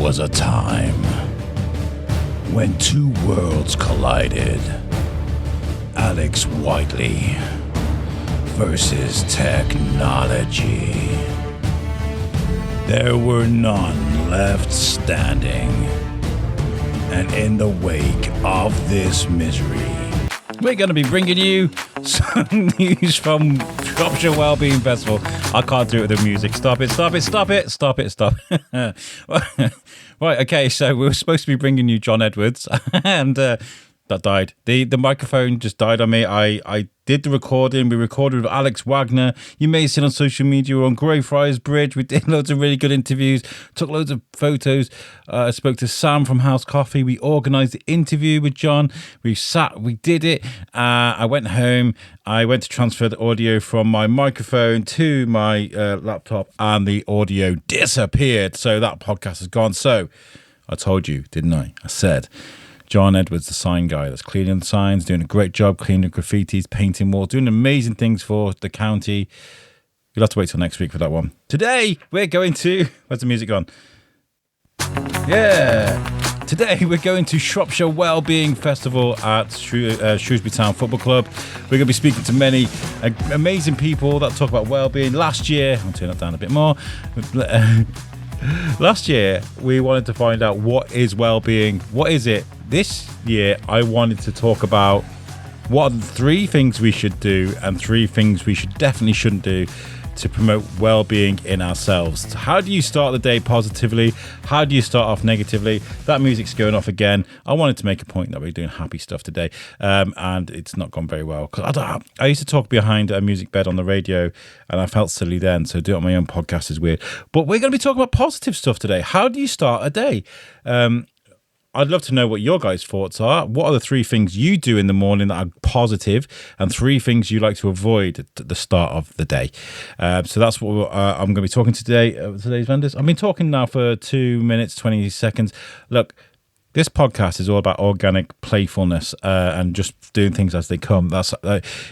was a time when two worlds collided. Alex Whiteley versus technology. There were none left standing. And in the wake of this misery, we're going to be bringing you some news from Shropshire Wellbeing Festival. I can't do it with the music. Stop it. Right, okay, so we were supposed to be bringing you John Edwards, and that died. The microphone just died on me. I did the recording. We recorded with Alex Wagner. You may have seen on social media. We're on Greyfriars Bridge. We did loads of really good interviews, took loads of photos. I spoke to Sam from House Coffee. We organised the interview with John. We did it. I went home. I went to transfer the audio from my microphone to my laptop, and the audio disappeared. So that podcast is gone. So I told you, didn't I? I said, John Edwards, the sign guy that's cleaning the signs, doing a great job cleaning graffitis, painting walls, doing amazing things for the county. You'll have to wait till next week for that one. Today, we're going to... Where's the music gone? Yeah. Today, we're going to Shropshire Wellbeing Festival at Shrewsbury Town Football Club. We're going to be speaking to many amazing people that talk about wellbeing. Last year, I'll turn that down a bit more. Last year, we wanted to find out what is well-being. What is it? This year, I wanted to talk about what are the 3 things we should do and 3 things we definitely shouldn't do to promote well-being in ourselves. How do you start the day positively? How do you start off negatively? That music's going off again. I wanted to make a point that we're doing happy stuff today, and it's not gone very well. Because I used to talk behind a music bed on the radio, and I felt silly then, so do it on my own podcast is weird. But we're going to be talking about positive stuff today. How do you start a day? I'd love to know what your guys' thoughts are. What are the 3 things you do in the morning that are positive, and 3 things you like to avoid at the start of the day? So that's what I'm going to be talking to today's vendors. I've been talking now for 2 minutes, 20 seconds. Look, this podcast is all about organic playfulness and just doing things as they come. That's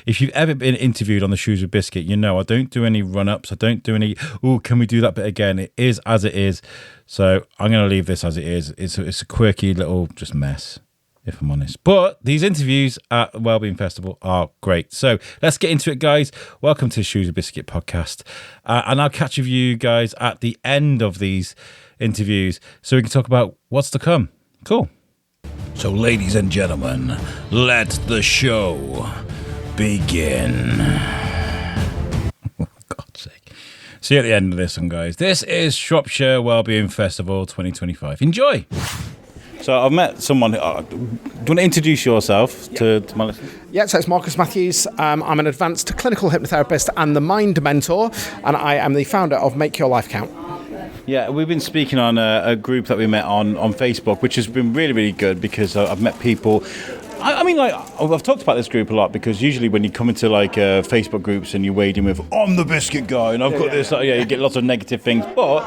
if you've ever been interviewed on the Shrewsbury Biscuit, you know I don't do any run-ups. I don't do any, can we do that bit again? It is as it is. So I'm going to leave this as it is. It's a quirky little just mess, if I'm honest. But these interviews at the Wellbeing Festival are great. So let's get into it, guys. Welcome to the Shrewsbury Biscuit podcast. And I'll catch you guys at the end of these interviews so we can talk about what's to come. Cool. So, ladies and gentlemen, let the show begin. For God's sake. See you at the end of this one, guys. This is Shropshire Wellbeing Festival 2025. Enjoy. So, I've met someone. Do you want to introduce yourself to my listeners? Yeah, so it's Marcus Matthews. I'm an advanced clinical hypnotherapist and the Mind Mentor, and I am the founder of Make Your Life Count. Yeah, we've been speaking on a group that we met on Facebook, which has been really, really good because I've met people. I mean, like, I've talked about this group a lot because usually when you come into like Facebook groups and you wade in with, I'm the biscuit guy and I've got this, you get lots of negative things. But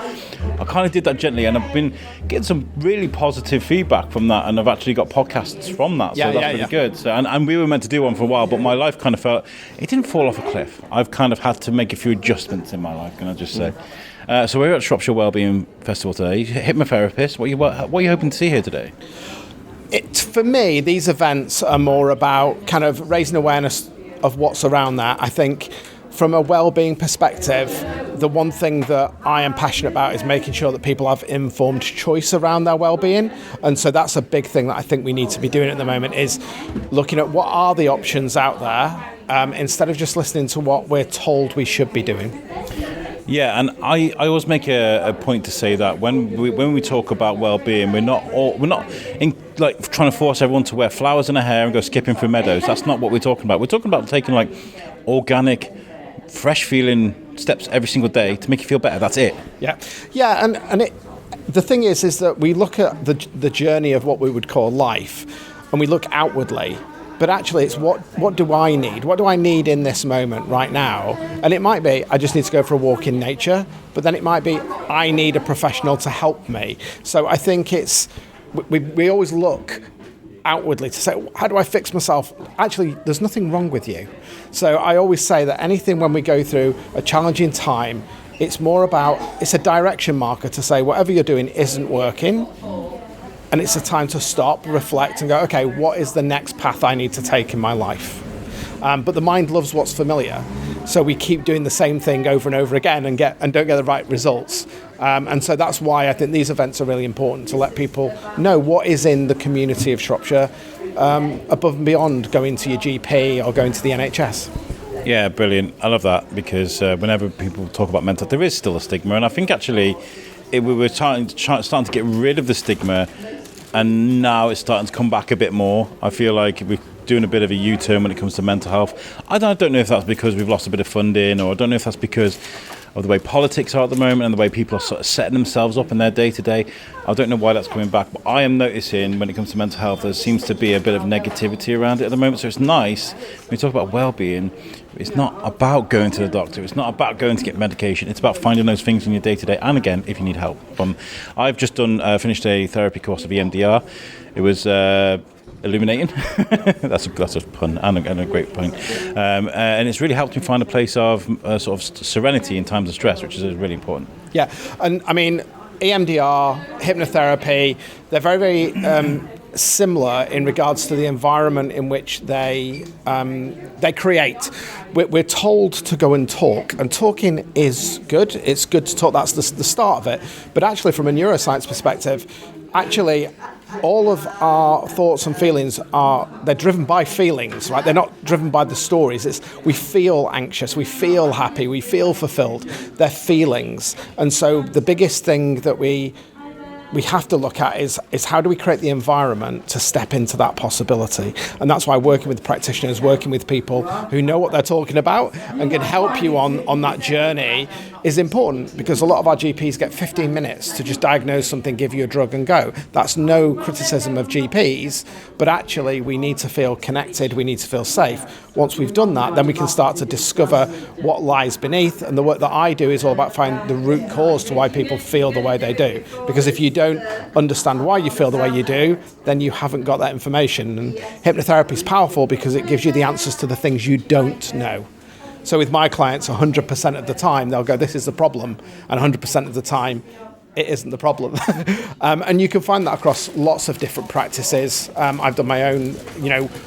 I kind of did that gently, and I've been getting some really positive feedback from that, and I've actually got podcasts from that, so that's really good. So, and we were meant to do one for a while, but my life kind of felt, it didn't fall off a cliff. I've kind of had to make a few adjustments in my life, can I just say. So we're at Shropshire Wellbeing Festival today. Hypnotherapist, what are you hoping to see here today? For me, these events are more about kind of raising awareness of what's around that. I think from a wellbeing perspective, the one thing that I am passionate about is making sure that people have informed choice around their wellbeing. And so that's a big thing that I think we need to be doing at the moment, is looking at what are the options out there instead of just listening to what we're told we should be doing. Yeah, and I always make a point to say that when we talk about well-being, we're not trying to force everyone to wear flowers in their hair and go skipping through meadows. That's not what we're talking about. We're talking about taking like organic, fresh feeling steps every single day to make you feel better. That's it. Yeah, and the thing is that we look at the journey of what we would call life, and we look outwardly. But actually, it's what do I need? What do I need in this moment right now? And it might be, I just need to go for a walk in nature. But then it might be, I need a professional to help me. So I think we always look outwardly to say, how do I fix myself? Actually, there's nothing wrong with you. So I always say that anything when we go through a challenging time It's more about, it's a direction marker to say whatever you're doing isn't working. And it's a time to stop, reflect, and go, okay, what is the next path I need to take in my life? But the mind loves what's familiar. So we keep doing the same thing over and over again and don't get the right results. And so that's why I think these events are really important, to let people know what is in the community of Shropshire, above and beyond going to your GP or going to the NHS. Yeah, brilliant. I love that, because whenever people talk about mental health, there is still a stigma. And I think actually we were starting to get rid of the stigma, and now it's starting to come back a bit more. I feel like we're doing a bit of a U-turn when it comes to mental health. I don't know if that's because we've lost a bit of funding, or I don't know if that's because of the way politics are at the moment and the way people are sort of setting themselves up in their day-to-day. I don't know why that's coming back, but I am noticing when it comes to mental health, there seems to be a bit of negativity around it at the moment. So it's nice, when we talk about well-being, it's not about going to the doctor, it's not about going to get medication, it's about finding those things in your day-to-day, and again, if you need help. I've just finished a therapy course of EMDR. It was illuminating. that's a pun, and a great point. And it's really helped me find a place of sort of serenity in times of stress, which is really important. Yeah, and I mean, EMDR, hypnotherapy, they're very, very similar in regards to the environment in which they create. We're told to go and talk, and talking is good. It's good to talk. That's the start of it. But actually, from a neuroscience perspective, actually, all of our thoughts and feelings they're driven by feelings, right? They're not driven by the stories. It's we feel anxious, we feel happy, we feel fulfilled. They're feelings. And so the biggest thing that we have to look at is how do we create the environment to step into that possibility. And that's why working with practitioners, working with people who know what they're talking about and can help you on that journey is important, because a lot of our GPs get 15 minutes to just diagnose something, give you a drug and go. That's no criticism of GPs, but actually we need to feel connected, we need to feel safe. Once we've done that, then we can start to discover what lies beneath, and the work that I do is all about finding the root cause to why people feel the way they do. Because if you don't understand why you feel the way you do, then you haven't got that information. And hypnotherapy is powerful because it gives you the answers to the things you don't know. So with my clients, 100% of the time, they'll go, this is the problem, and 100% of the time, it isn't the problem. And you can find that across lots of different practices. I've done my own,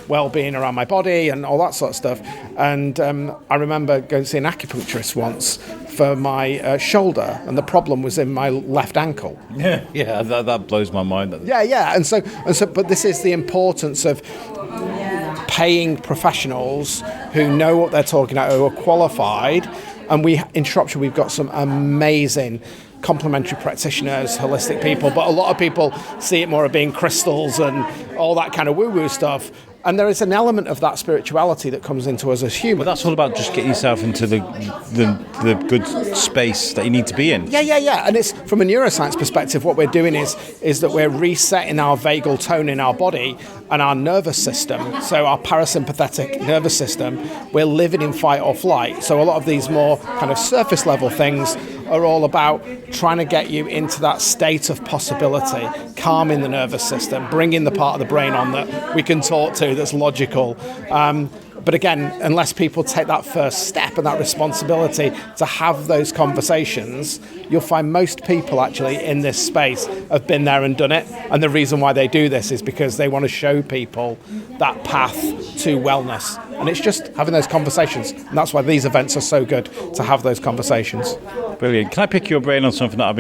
well-being around my body and all that sort of stuff. And I remember going to see an acupuncturist once for my shoulder, and the problem was in my left ankle. Yeah, that blows my mind. Yeah. And so, but this is the importance of paying professionals who know what they're talking about, who are qualified. And in Shropshire, we've got some amazing complementary practitioners, holistic people, but a lot of people see it more as being crystals and all that kind of woo-woo stuff. And there is an element of that spirituality that comes into us as humans. But that's all about just getting yourself into the good space that you need to be in. Yeah. And it's from a neuroscience perspective, what we're doing is that we're resetting our vagal tone in our body and our nervous system. So our parasympathetic nervous system, we're living in fight or flight. So a lot of these more kind of surface level things are all about trying to get you into that state of possibility, calming the nervous system, bringing the part of the brain on that we can talk to, that's logical. But again, unless people take that first step and that responsibility to have those conversations, you'll find most people actually in this space have been there and done it. And the reason why they do this is because they want to show people that path to wellness. And it's just having those conversations. And that's why these events are so good, to have those conversations. Brilliant. Can I pick your brain on something that I'm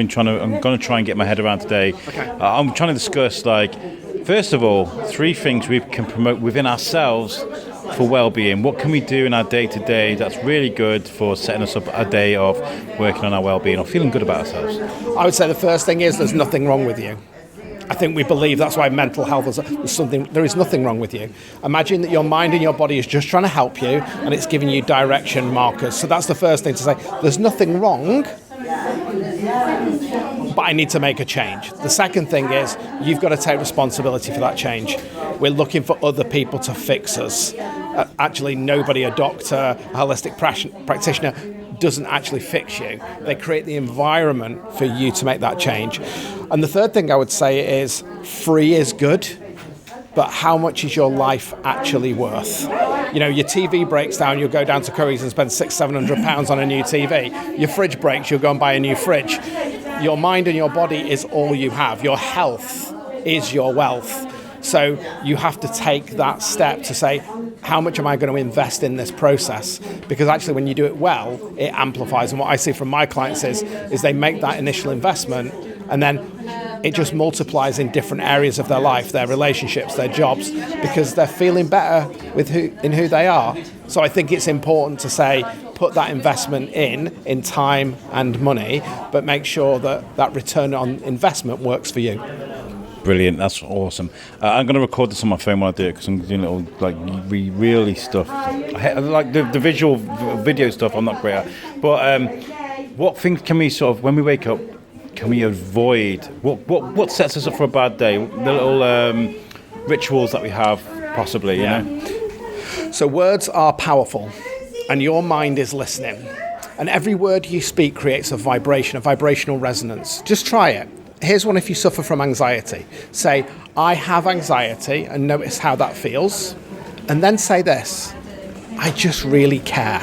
going to try and get my head around today? Okay. I'm trying to discuss, first of all, 3 things we can promote within ourselves for well-being. What can we do in our day-to-day that's really good for setting us up a day of working on our well-being or feeling good about ourselves? I would say the first thing is there's nothing wrong with you. I think we believe that's why mental health there is nothing wrong with you. Imagine that your mind and your body is just trying to help you, and it's giving you direction markers. So that's the first thing to say. There's nothing wrong, but I need to make a change. The second thing is you've got to take responsibility for that change. We're looking for other people to fix us. Actually, nobody, a doctor, a holistic practitioner, doesn't actually fix you. They create the environment for you to make that change. And the third thing I would say is free is good, but how much is your life actually worth? Your TV breaks down, you'll go down to Curry's and spend £600-700 on a new TV. Your fridge breaks, you'll go and buy a new fridge. Your mind and your body is all you have. Your health is your wealth. So you have to take that step to say, how much am I going to invest in this process? Because actually when you do it well, it amplifies. And what I see from my clients is they make that initial investment and then it just multiplies in different areas of their life, their relationships, their jobs, because they're feeling better in who they are. So I think it's important to say, put that investment in time and money, but make sure that return on investment works for you. Brilliant, that's awesome. I'm going to record this on my phone while I do it because I'm doing little really stuff. Like the visual video stuff, I'm not great at. But what things can we sort of, when we wake up, can we avoid? What sets us up for a bad day? The little rituals that we have, possibly, you know? So words are powerful, and your mind is listening. And every word you speak creates a vibration, a vibrational resonance. Just try it. Here's one if you suffer from anxiety. Say, I have anxiety, and notice how that feels. And then say this, I just really care.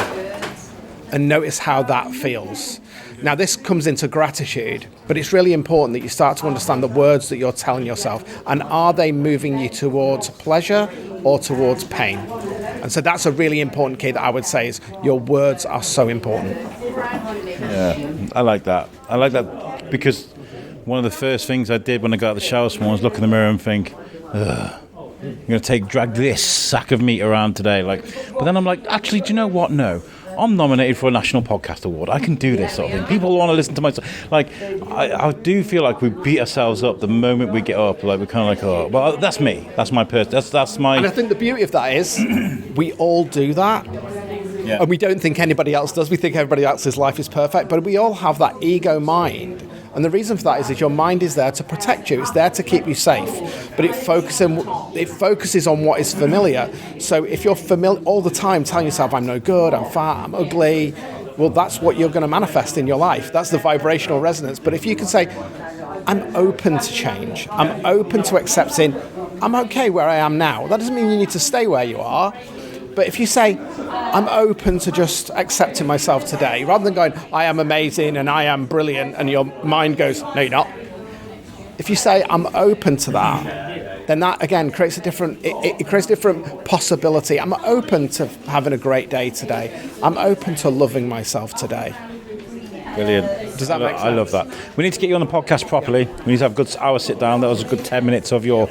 And notice how that feels. Now, this comes into gratitude, but it's really important that you start to understand the words that you're telling yourself. And are they moving you towards pleasure or towards pain? And so that's a really important key that I would say is your words are so important. Yeah, I like that. I like that because one of the first things I did when I got out of the shower this morning was look in the mirror and think, ugh, I'm going to drag this sack of meat around today. But then I'm like, actually, do you know what? No. I'm nominated for a National Podcast Award. I can do this sort of thing. People want to listen to my stuff. I do feel like we beat ourselves up the moment we get up. We're kind of like, oh, well, that's me. That's my person. That's my... And I think the beauty of that is we all do that. Yeah. And we don't think anybody else does. We think everybody else's life is perfect. But we all have that ego mind. And the reason for that is your mind is there to protect you. It's there to keep you safe. But it focuses on what is familiar. So if you're familiar all the time telling yourself, I'm no good, I'm fat, I'm ugly, well, that's what you're going to manifest in your life. That's the vibrational resonance. But if you can say, I'm open to change. I'm open to accepting, I'm okay where I am now. That doesn't mean you need to stay where you are. But if you say, I'm open to just accepting myself today, rather than going, I am amazing and I am brilliant, and your mind goes, no, you're not. If you say, I'm open to that, then that, again, creates it creates a different possibility. I'm open to having a great day today. I'm open to loving myself today. Brilliant. Does that make sense? I love that. We need to get you on the podcast properly. We need to have a good hour sit down. That was a good 10 minutes of your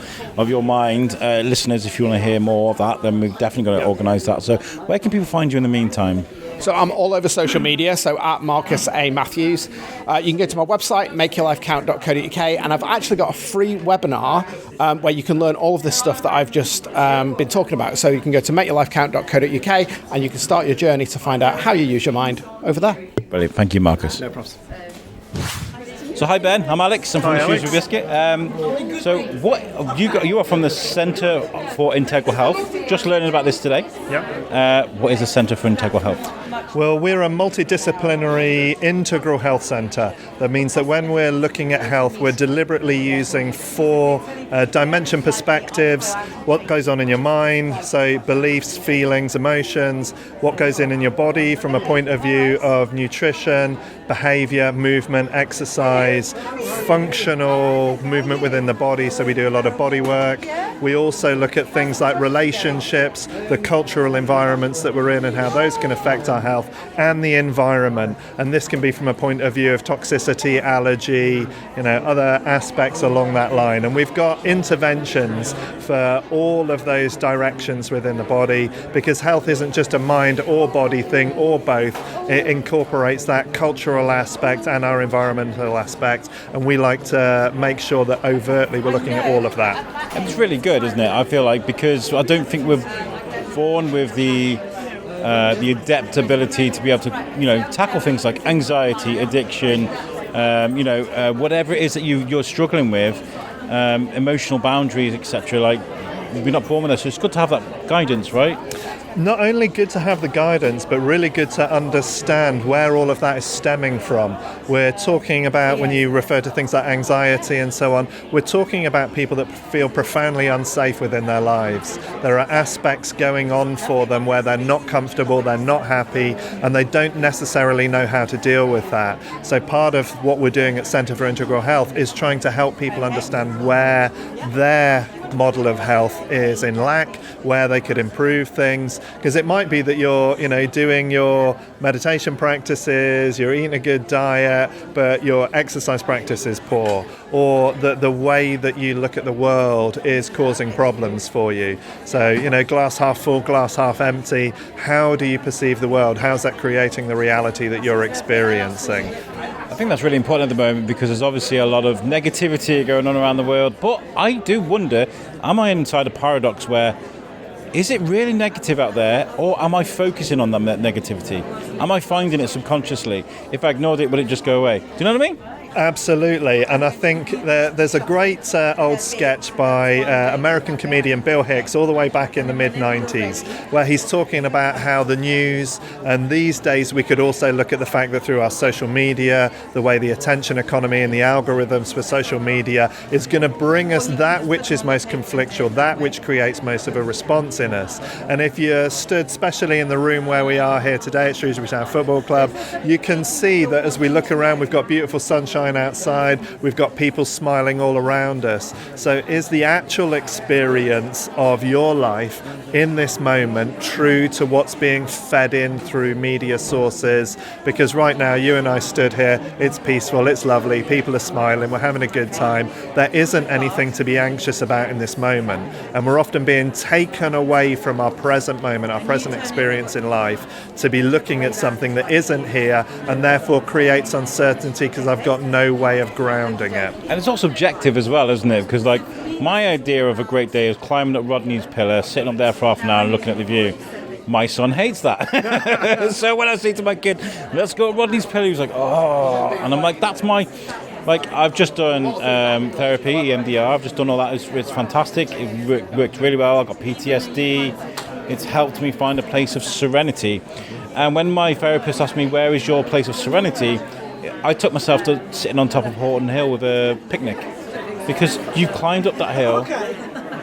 mind. Listeners, if you want to hear more of that, then we've definitely got to organise that. So where can people find you in the meantime? So I'm all over social media, so at Marcus A. Matthews. You can go to my website, makeyourlifecount.co.uk, and I've actually got a free webinar where you can learn all of this stuff that I've just been talking about. So you can go to makeyourlifecount.co.uk and you can start your journey to find out how you use your mind over there. Brilliant. Thank you, Marcus. No problem. So hi Ben, I'm Alex. I'm from the Shrewsbury Biscuit. So what you are from the Centre for Integral Health. Just learning about this today. Yeah. What is the Centre for Integral Health? Well, we're a multidisciplinary integral health centre. That means that when we're looking at health, we're deliberately using 4 dimension perspectives. What goes on in your mind, so beliefs, feelings, emotions. What goes in your body from a point of view of nutrition, behaviour, movement, exercise, functional movement within the body, so we do a lot of body work. We also look at things like relationships, the cultural environments that we're in and how those can affect our health, and the environment. And this can be from a point of view of toxicity, allergy, other aspects along that line. And we've got interventions for all of those directions within the body, because health isn't just a mind or body thing or both. It incorporates that cultural aspect and our environmental aspect, and we like to make sure that overtly we're looking at all of that. It's really good, isn't it? I feel like, because I don't think we're born with the adept ability to be able to tackle things like anxiety, addiction, whatever it is that you're struggling with, emotional boundaries, etc. Like, we're not born with this, so it's good to have that guidance, right? not only good to have the guidance, but really good to understand where all of that is stemming from. We're talking about, when you refer to things like anxiety and so on, we're talking about people that feel profoundly unsafe within their lives. There are aspects going on for them where they're not comfortable, they're not happy, and they don't necessarily know how to deal with that. So part of what we're doing at Centre for Integral Health is trying to help people understand where their model of health is in lack, where they could improve things, because it might be that you're doing your meditation practices, you're eating a good diet, but your exercise practice is poor, or that the way that you look at the world is causing problems for you. So glass half full, glass half empty. How do you perceive the world? How's that creating the reality that you're experiencing? I think that's really important at the moment, because there's obviously a lot of negativity going on around the world. But I do wonder, am I inside a paradox where, is it really negative out there, or am I focusing on that negativity? Am I finding it subconsciously? If I ignored it, will it just go away? Do you know what I mean? Absolutely, and I think there's a great old sketch by American comedian Bill Hicks all the way back in the mid-90s, where he's talking about how the news, and these days we could also look at the fact that through our social media, the way the attention economy and the algorithms for social media is going to bring us that which is most conflictual, that which creates most of a response in us. And if you're stood, especially in the room where we are here today at Shrewsbury Town Football Club, you can see that as we look around, we've got beautiful sunshine outside, we've got people smiling all around us. So is the actual experience of your life in this moment true to what's being fed in through media sources? Because right now, you and I stood here, it's peaceful, it's lovely, people are smiling, we're having a good time. There isn't anything to be anxious about in this moment. And we're often being taken away from our present moment, our present experience in life, to be looking at something that isn't here, and therefore creates uncertainty because I've got no way of grounding it. And it's all subjective as well, isn't it? Because my idea of a great day is climbing up Rodney's pillar, sitting up there for half an hour and looking at the view. My son hates that. So when I say to my kid, let's go to Rodney's pillar, he's like, oh. And I'm like, that's my... I've just done therapy, EMDR, I've just done all that. It's fantastic. It worked really well. I got PTSD. It's helped me find a place of serenity. And when my therapist asked me, where is your place of serenity? I took myself to sitting on top of Horton Hill with a picnic, because you climbed up that hill,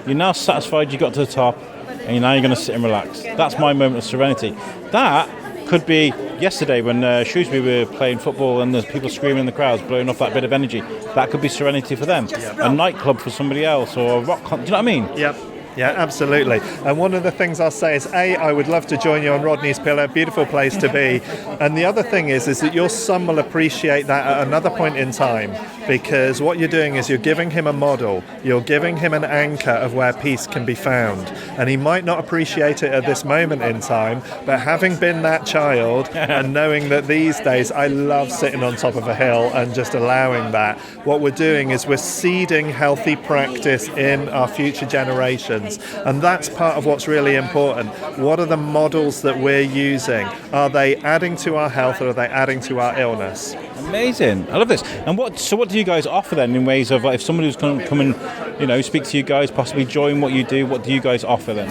you're now satisfied you got to the top, and now you're going to sit and relax. That's my moment of serenity. That could be yesterday when Shrewsbury were playing football and there's people screaming in the crowds, blowing off that bit of energy. That could be serenity for them. A nightclub for somebody else, or a rock concert. Do you know what I mean? Yep. Yeah, absolutely. And one of the things I'll say is, I would love to join you on Rodney's Pillar, beautiful place to be. And the other thing is that your son will appreciate that at another point in time, because what you're doing is you're giving him a model, you're giving him an anchor of where peace can be found. And he might not appreciate it at this moment in time, but having been that child and knowing that these days I love sitting on top of a hill and just allowing that, what we're doing is we're seeding healthy practice in our future generations. And that's part of what's really important. What are the models that we're using? Are they adding to our health, or are they adding to our illness? Amazing. I love this. And what do you guys offer then, in ways of, if somebody who's going to come and speak to you guys, possibly join what you do, what do you guys offer then?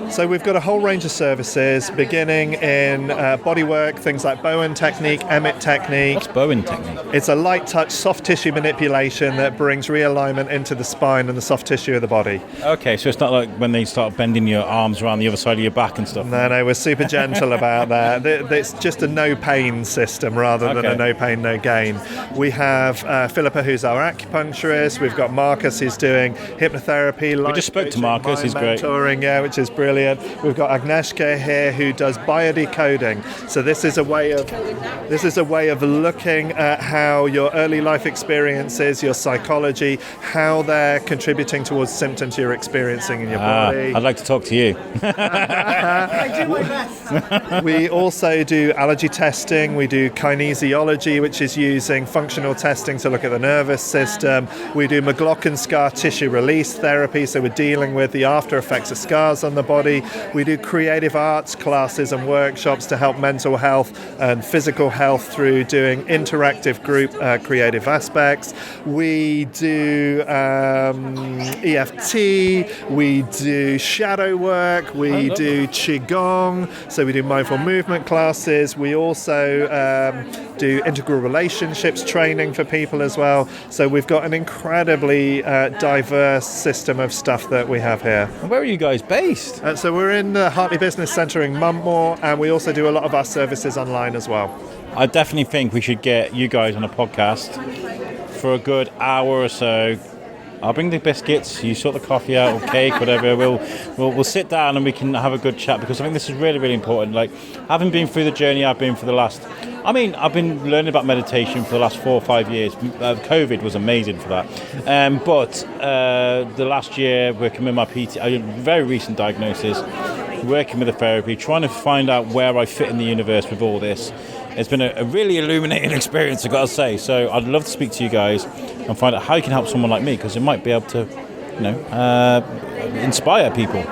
So we've got a whole range of services, beginning in bodywork, things like Bowen technique, Emmett technique. What's Bowen technique? It's a light touch, soft tissue manipulation that brings realignment into the spine and the soft tissue of the body. Okay, so it's not like when they start bending your arms around the other side of your back and stuff? No, we're super gentle about that. It's just a no pain system rather than a no pain, no gain. We have Philippa, who's our acupuncturist. We've got Marcus, who's doing hypnoptherapy. We just spoke to Marcus, he's great. Mentoring, yeah, which is brilliant. We've got Agnieszka here, who does biodecoding. So this is a way of looking at how your early life experiences, your psychology, how they're contributing towards symptoms you're experiencing in your body. I'd like to talk to you. We also do allergy testing. We do kinesiology, which is using functional testing to look at the nervous system. We do McLaughlin scar tissue release therapy, so we're dealing with the after effects of scars on the body. We do creative arts classes and workshops to help mental health and physical health through doing interactive group creative aspects. We do EFT, we do shadow work, we do Qigong, so we do mindful movement classes. We also do integral relationships training for people as well. So we've got an incredibly diverse system of stuff that we have here. And where are you guys based? So we're in the Hartley Business Centre in Muntmore, and we also do a lot of our services online as well. I definitely think we should get you guys on a podcast for a good hour or so. I'll bring the biscuits, you sort the coffee out or cake, whatever. We'll sit down and we can have a good chat, because I think this is really, really important. Like, having been through the journey I've been for the last... I've been learning about meditation for the last 4 or 5 years. COVID was amazing for that. But the last year, working with my PT, very recent diagnosis, working with the therapy, trying to find out where I fit in the universe with all this. It's been a really illuminating experience, I've got to say. So I'd love to speak to you guys and find out how you can help someone like me, because it might be able to, inspire people.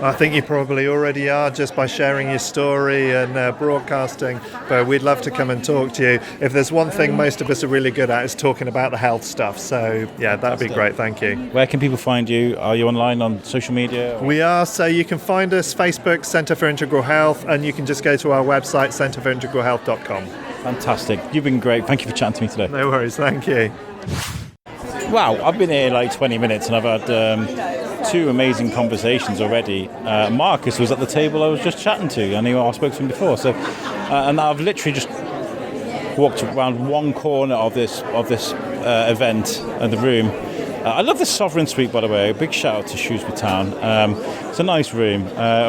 I think you probably already are, just by sharing your story and broadcasting, but we'd love to come and talk to you. If there's one thing most of us are really good at, is talking about the health stuff. So yeah, that'd be great. Thank you. Where can people find you? Are you online on social media? We are, so you can find us Facebook, Centre for Integral Health, and you can just go to our website, centreforintegralhealth.com. Fantastic. You've been great. Thank you for chatting to me today. No worries. Thank you. Wow, I've been here like 20 minutes and I've had 2 amazing conversations already. Marcus was at the table I was just chatting to, and I spoke to him before. So, and I've literally just walked around one corner of this event and the room. I love this Sovereign Suite, by the way. A big shout out to Shrewsbury Town. It's a nice room.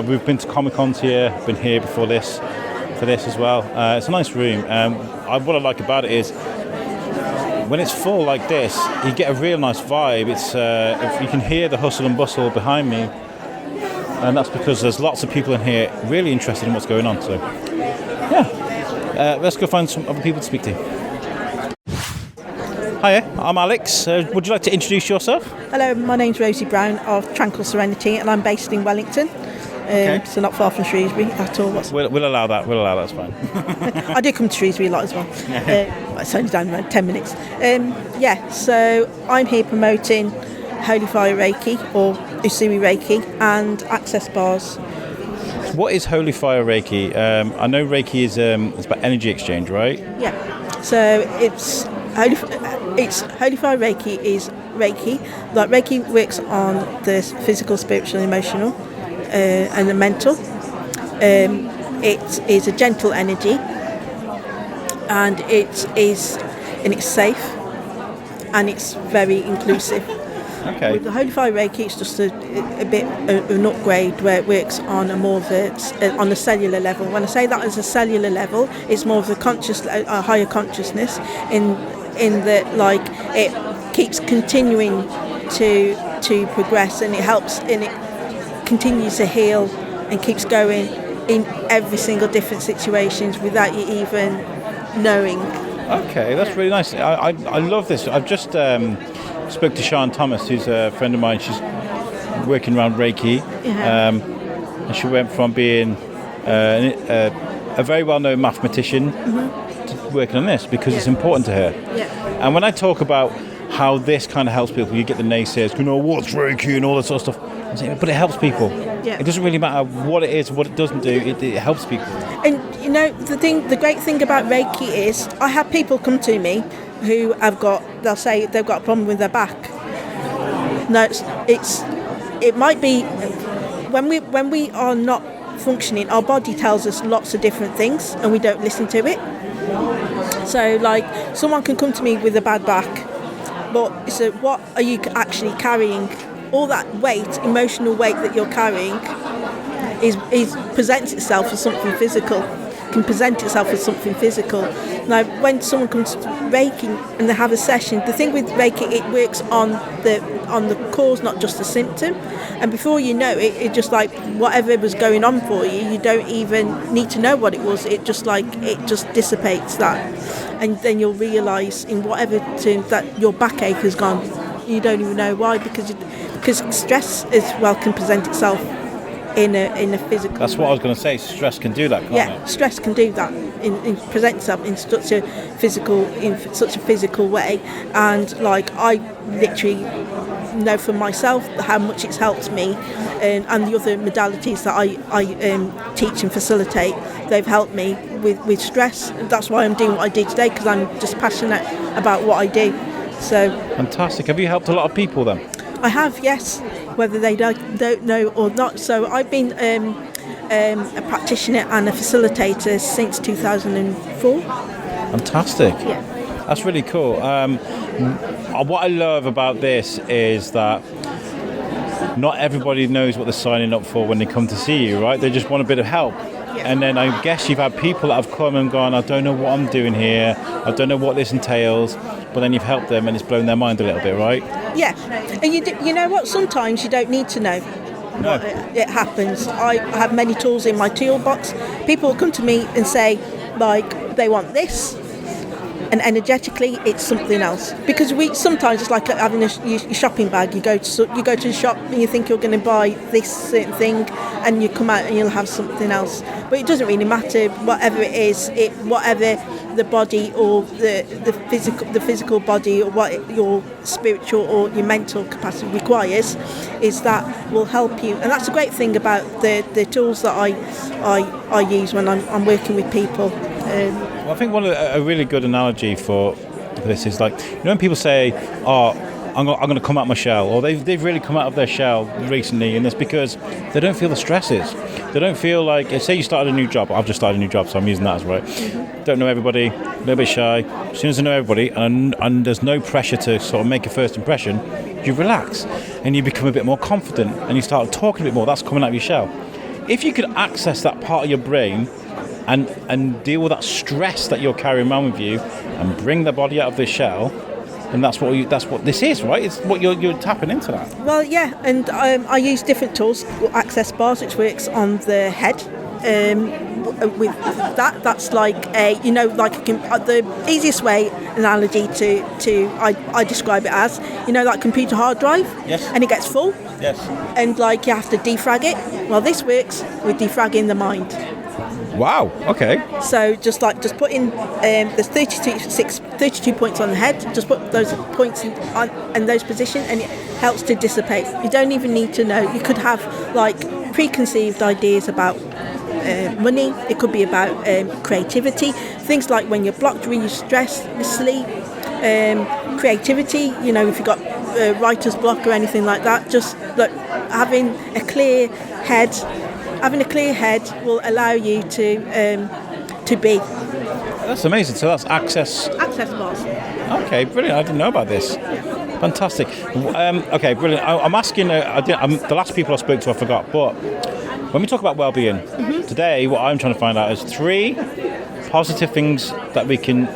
We've been to Comic-Cons here, been here before this, for this as well. It's a nice room. What I like about it is, when it's full like this, you get a real nice vibe. It's you can hear the hustle and bustle behind me, and that's because there's lots of people in here really interested in what's going on. So, yeah, let's go find some other people to speak to. Hiya, I'm Alex. Would you like to introduce yourself? Hello, my name's Rosie Brown of Tranquil Serenity, and I'm based in Wellington. So not far from Shrewsbury at all. We'll allow that. It's fine. I do come to Shrewsbury a lot as well. It's only down around 10 minutes. So I'm here promoting Holy Fire Reiki, or Usui Reiki, and access bars. What is Holy Fire Reiki? I know Reiki is it's about energy exchange, right? Yeah. So it's Holy Fire Reiki is Reiki. Like, Reiki works on the physical, spiritual, emotional, and the mental. It is a gentle energy, and it's safe, and it's very inclusive. Okay. With the Holy Fire Reiki, it's just a bit an upgrade, where it works on a more of on a cellular level. When I say that as a cellular level, it's more of a higher consciousness in that, like, it keeps continuing to progress, and it helps, and it continues to heal and keeps going in every single different situations without you even knowing. Okay, that's really nice. I love this. I've just spoke to Sian Thomas, who's a friend of mine. She's working around Reiki, and she went from being a very well-known mathematician to working on this, because it's important to her. Yeah. And when I talk about how this kind of helps people, you get the naysayers, what's Reiki and all that sort of stuff. But it helps people. Yeah. It doesn't really matter what it is, what it doesn't do. It helps people. And the great thing about Reiki is, I have people come to me who they'll say they've got a problem with their back. No, it might be when we are not functioning, our body tells us lots of different things, and we don't listen to it. So, like, someone can come to me with a bad back, but so what are you actually carrying? All that weight, emotional weight that you're carrying, is presents itself as something physical. can present itself as something physical. Now, when someone comes to Reiki and they have a session, the thing with Reiki, it works on the cause, not just the symptom. And before you know it, it just like whatever was going on for you, you don't even need to know what it was. It just dissipates that, and then you'll realise in whatever term that your backache has gone. You don't even know why, because stress as well can present itself in a physical. That's what I was going to say. Stress can do that, can't it? Stress can do that. In present itself in such a physical way, and like I literally know for myself how much it's helped me, and the other modalities that I teach and facilitate, they've helped me with stress. That's why I'm doing what I do today, because I'm just passionate about what I do. So fantastic. Have you helped a lot of people then? I have, yes, whether they don't know or not. So I've been a practitioner and a facilitator since 2004. Fantastic. Yeah. That's really cool. What I love about this is that not everybody knows what they're signing up for when they come to see you, right? They just want a bit of help. Yeah. And then I guess you've had people that have come and gone, I don't know what I'm doing here, I don't know what this entails, but then you've helped them and it's blown their mind a little bit, right? Yeah. And you know what? Sometimes you don't need to know. No. It happens. I have many tools in my toolbox. People will come to me and say, like, they want this, and energetically it's something else. Because sometimes it's like having your shopping bag. You go to the shop and you think you're going to buy this certain thing, and you come out and you'll have something else. But it doesn't really matter. Whatever it is, whatever the body or the physical body, or what your spiritual or your mental capacity requires, is that will help you. And that's a great thing about the tools that I use when I'm working with people. Well, I think a really good analogy for this is, like, you know, when people say, "Oh, I'm going to come out of my shell," or they've really come out of their shell recently, and it's because they don't feel the stresses. They don't feel like, say you started a new job. I've just started a new job, so I'm using that as right. Don't know everybody, a little bit shy. As soon as I know everybody, and there's no pressure to sort of make a first impression, you relax and you become a bit more confident and you start talking a bit more. That's coming out of your shell. If you could access that part of your brain and deal with that stress that you're carrying around with you and bring the body out of the shell, and that's what this is, right? It's what you're tapping into that. Well, yeah, and I use different tools, access bars, which works on the head. With that's like the easiest way analogy to I describe it as, you know, like computer hard drive. Yes. And it gets full. Yes. And like you have to defrag it. Well, this works with defragging the mind. Wow. Okay. So just put in there's 32 points on the head. Just put those points in those positions, and it helps to dissipate. You don't even need to know. You could have like preconceived ideas about money. It could be about creativity. Things like when you're blocked, when you're stressed, sleep, creativity. You know, if you've got writer's block or anything like that, just like having a clear head. Having a clear head will allow you to be. That's amazing. So that's access bars. Okay, brilliant. I didn't know about this. Fantastic. Okay, brilliant. I'm asking. The last people I spoke to, I forgot. But when we talk about well-being today, what I'm trying to find out is 3 positive things that we can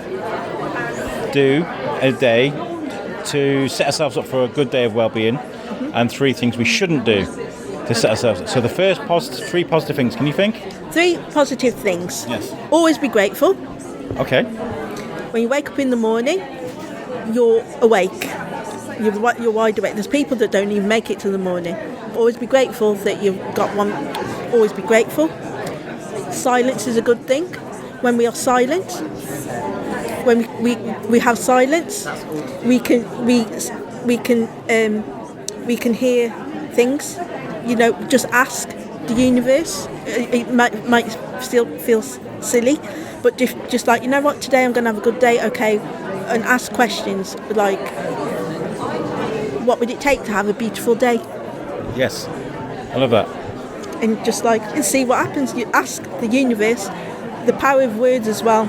do a day to set ourselves up for a good day of well-being, and 3 things we shouldn't do to set ourselves up. So the first 3 positive things, can you think? 3 positive things. Yes. Always be grateful. Okay. When you wake up in the morning, you're awake. You're wide awake. There's people that don't even make it to the morning. Always be grateful that you've got one. Always be grateful. Silence is a good thing. When we are silent, when we have silence, we can hear things. You know, just ask the universe. It might still feel silly, but just like, you know what, today I'm going to have a good day, okay, and ask questions like, what would it take to have a beautiful day? Yes, I love that. And just like, and see what happens. You ask the universe. The power of words as well.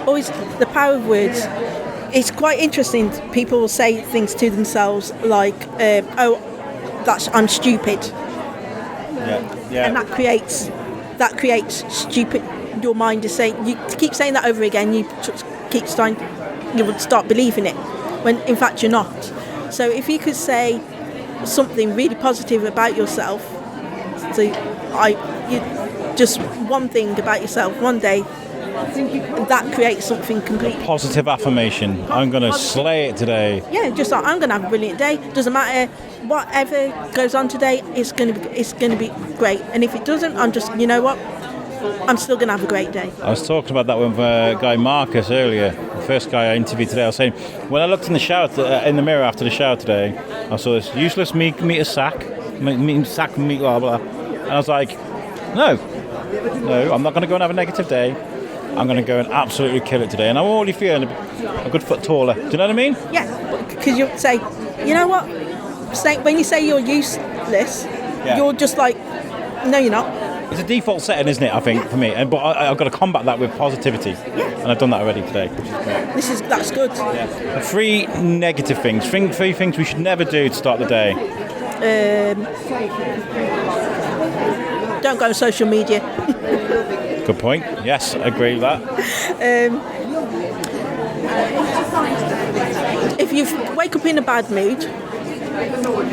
Always the power of words. It's quite interesting. People will say things to themselves like, I'm stupid. Yeah. And that creates your mind is saying, you keep saying that over again, you would start believing it, when in fact you're not. So if you could say something really positive about yourself, just one thing about yourself one day, that creates something completely Positive affirmation. I'm going to slay it today. Yeah, just like, I'm going to have a brilliant day. Doesn't matter whatever goes on today. It's going to be great. And if it doesn't, I'm just, you know what? I'm still going to have a great day. I was talking about that with guy Marcus earlier, the first guy I interviewed today. I was saying, when I looked in the shower, in the mirror after the shower today, I saw this useless meter sack, meat, blah blah. And I was like, no, I'm not going to go and have a negative day. I'm going to go and absolutely kill it today. And I'm already feeling a good foot taller. Do you know what I mean? Yeah, because you say, you know what? When you say you're useless, you're just like, no, you're not. It's a default setting, isn't it, I think, for me. But I've got to combat that with positivity. Yeah. And I've done that already today, which is great. That's good. Yeah. 3 negative things. 3 things we should never do to start the day. Don't go on social media. Good point. Yes, I agree with that. If you wake up in a bad mood,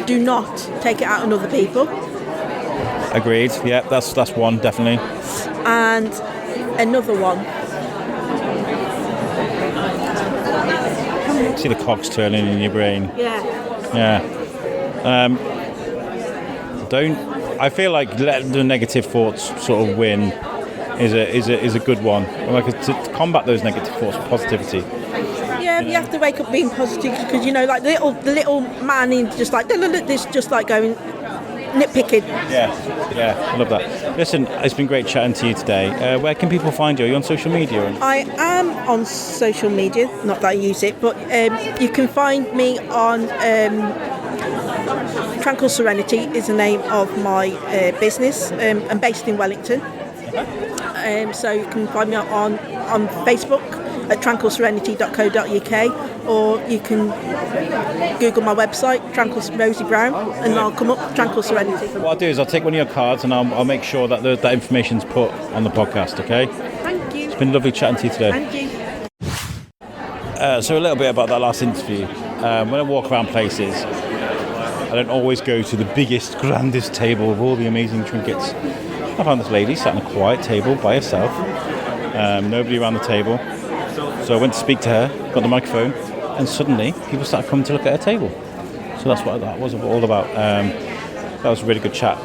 do not take it out on other people. Agreed. Yeah, that's one, definitely. And another one. See the cogs turning in your brain. Yeah. Yeah. I feel like letting the negative thoughts sort of win is a good one. Like to combat those negative thoughts with positivity. Yeah, you have to wake up being positive, because you know, like the little man in just like this, just like going nitpicking. Yeah, I love that. Listen, it's been great chatting to you today. Where can people find you? Are you on social media? I am on social media, not that I use it, but you can find me on Tranquil Serenity is the name of my business. I'm based in Wellington. So you can find me on Facebook at tranquilserenity.co.uk, or you can Google my website, Tranquil Rosie Brown, and I'll come up Tranquil Serenity. What I'll do is I'll take one of your cards and I'll make sure that that information's put on the podcast, okay? Thank you. It's been lovely chatting to you today. Thank you. So a little bit about that last interview. When I walk around places, I don't always go to the biggest, grandest table with all the amazing trinkets. I found this lady sat on a quiet table by herself, nobody around the table. So I went to speak to her, got the microphone, and suddenly people started coming to look at her table. So that's what that was all about. That was a really good chat.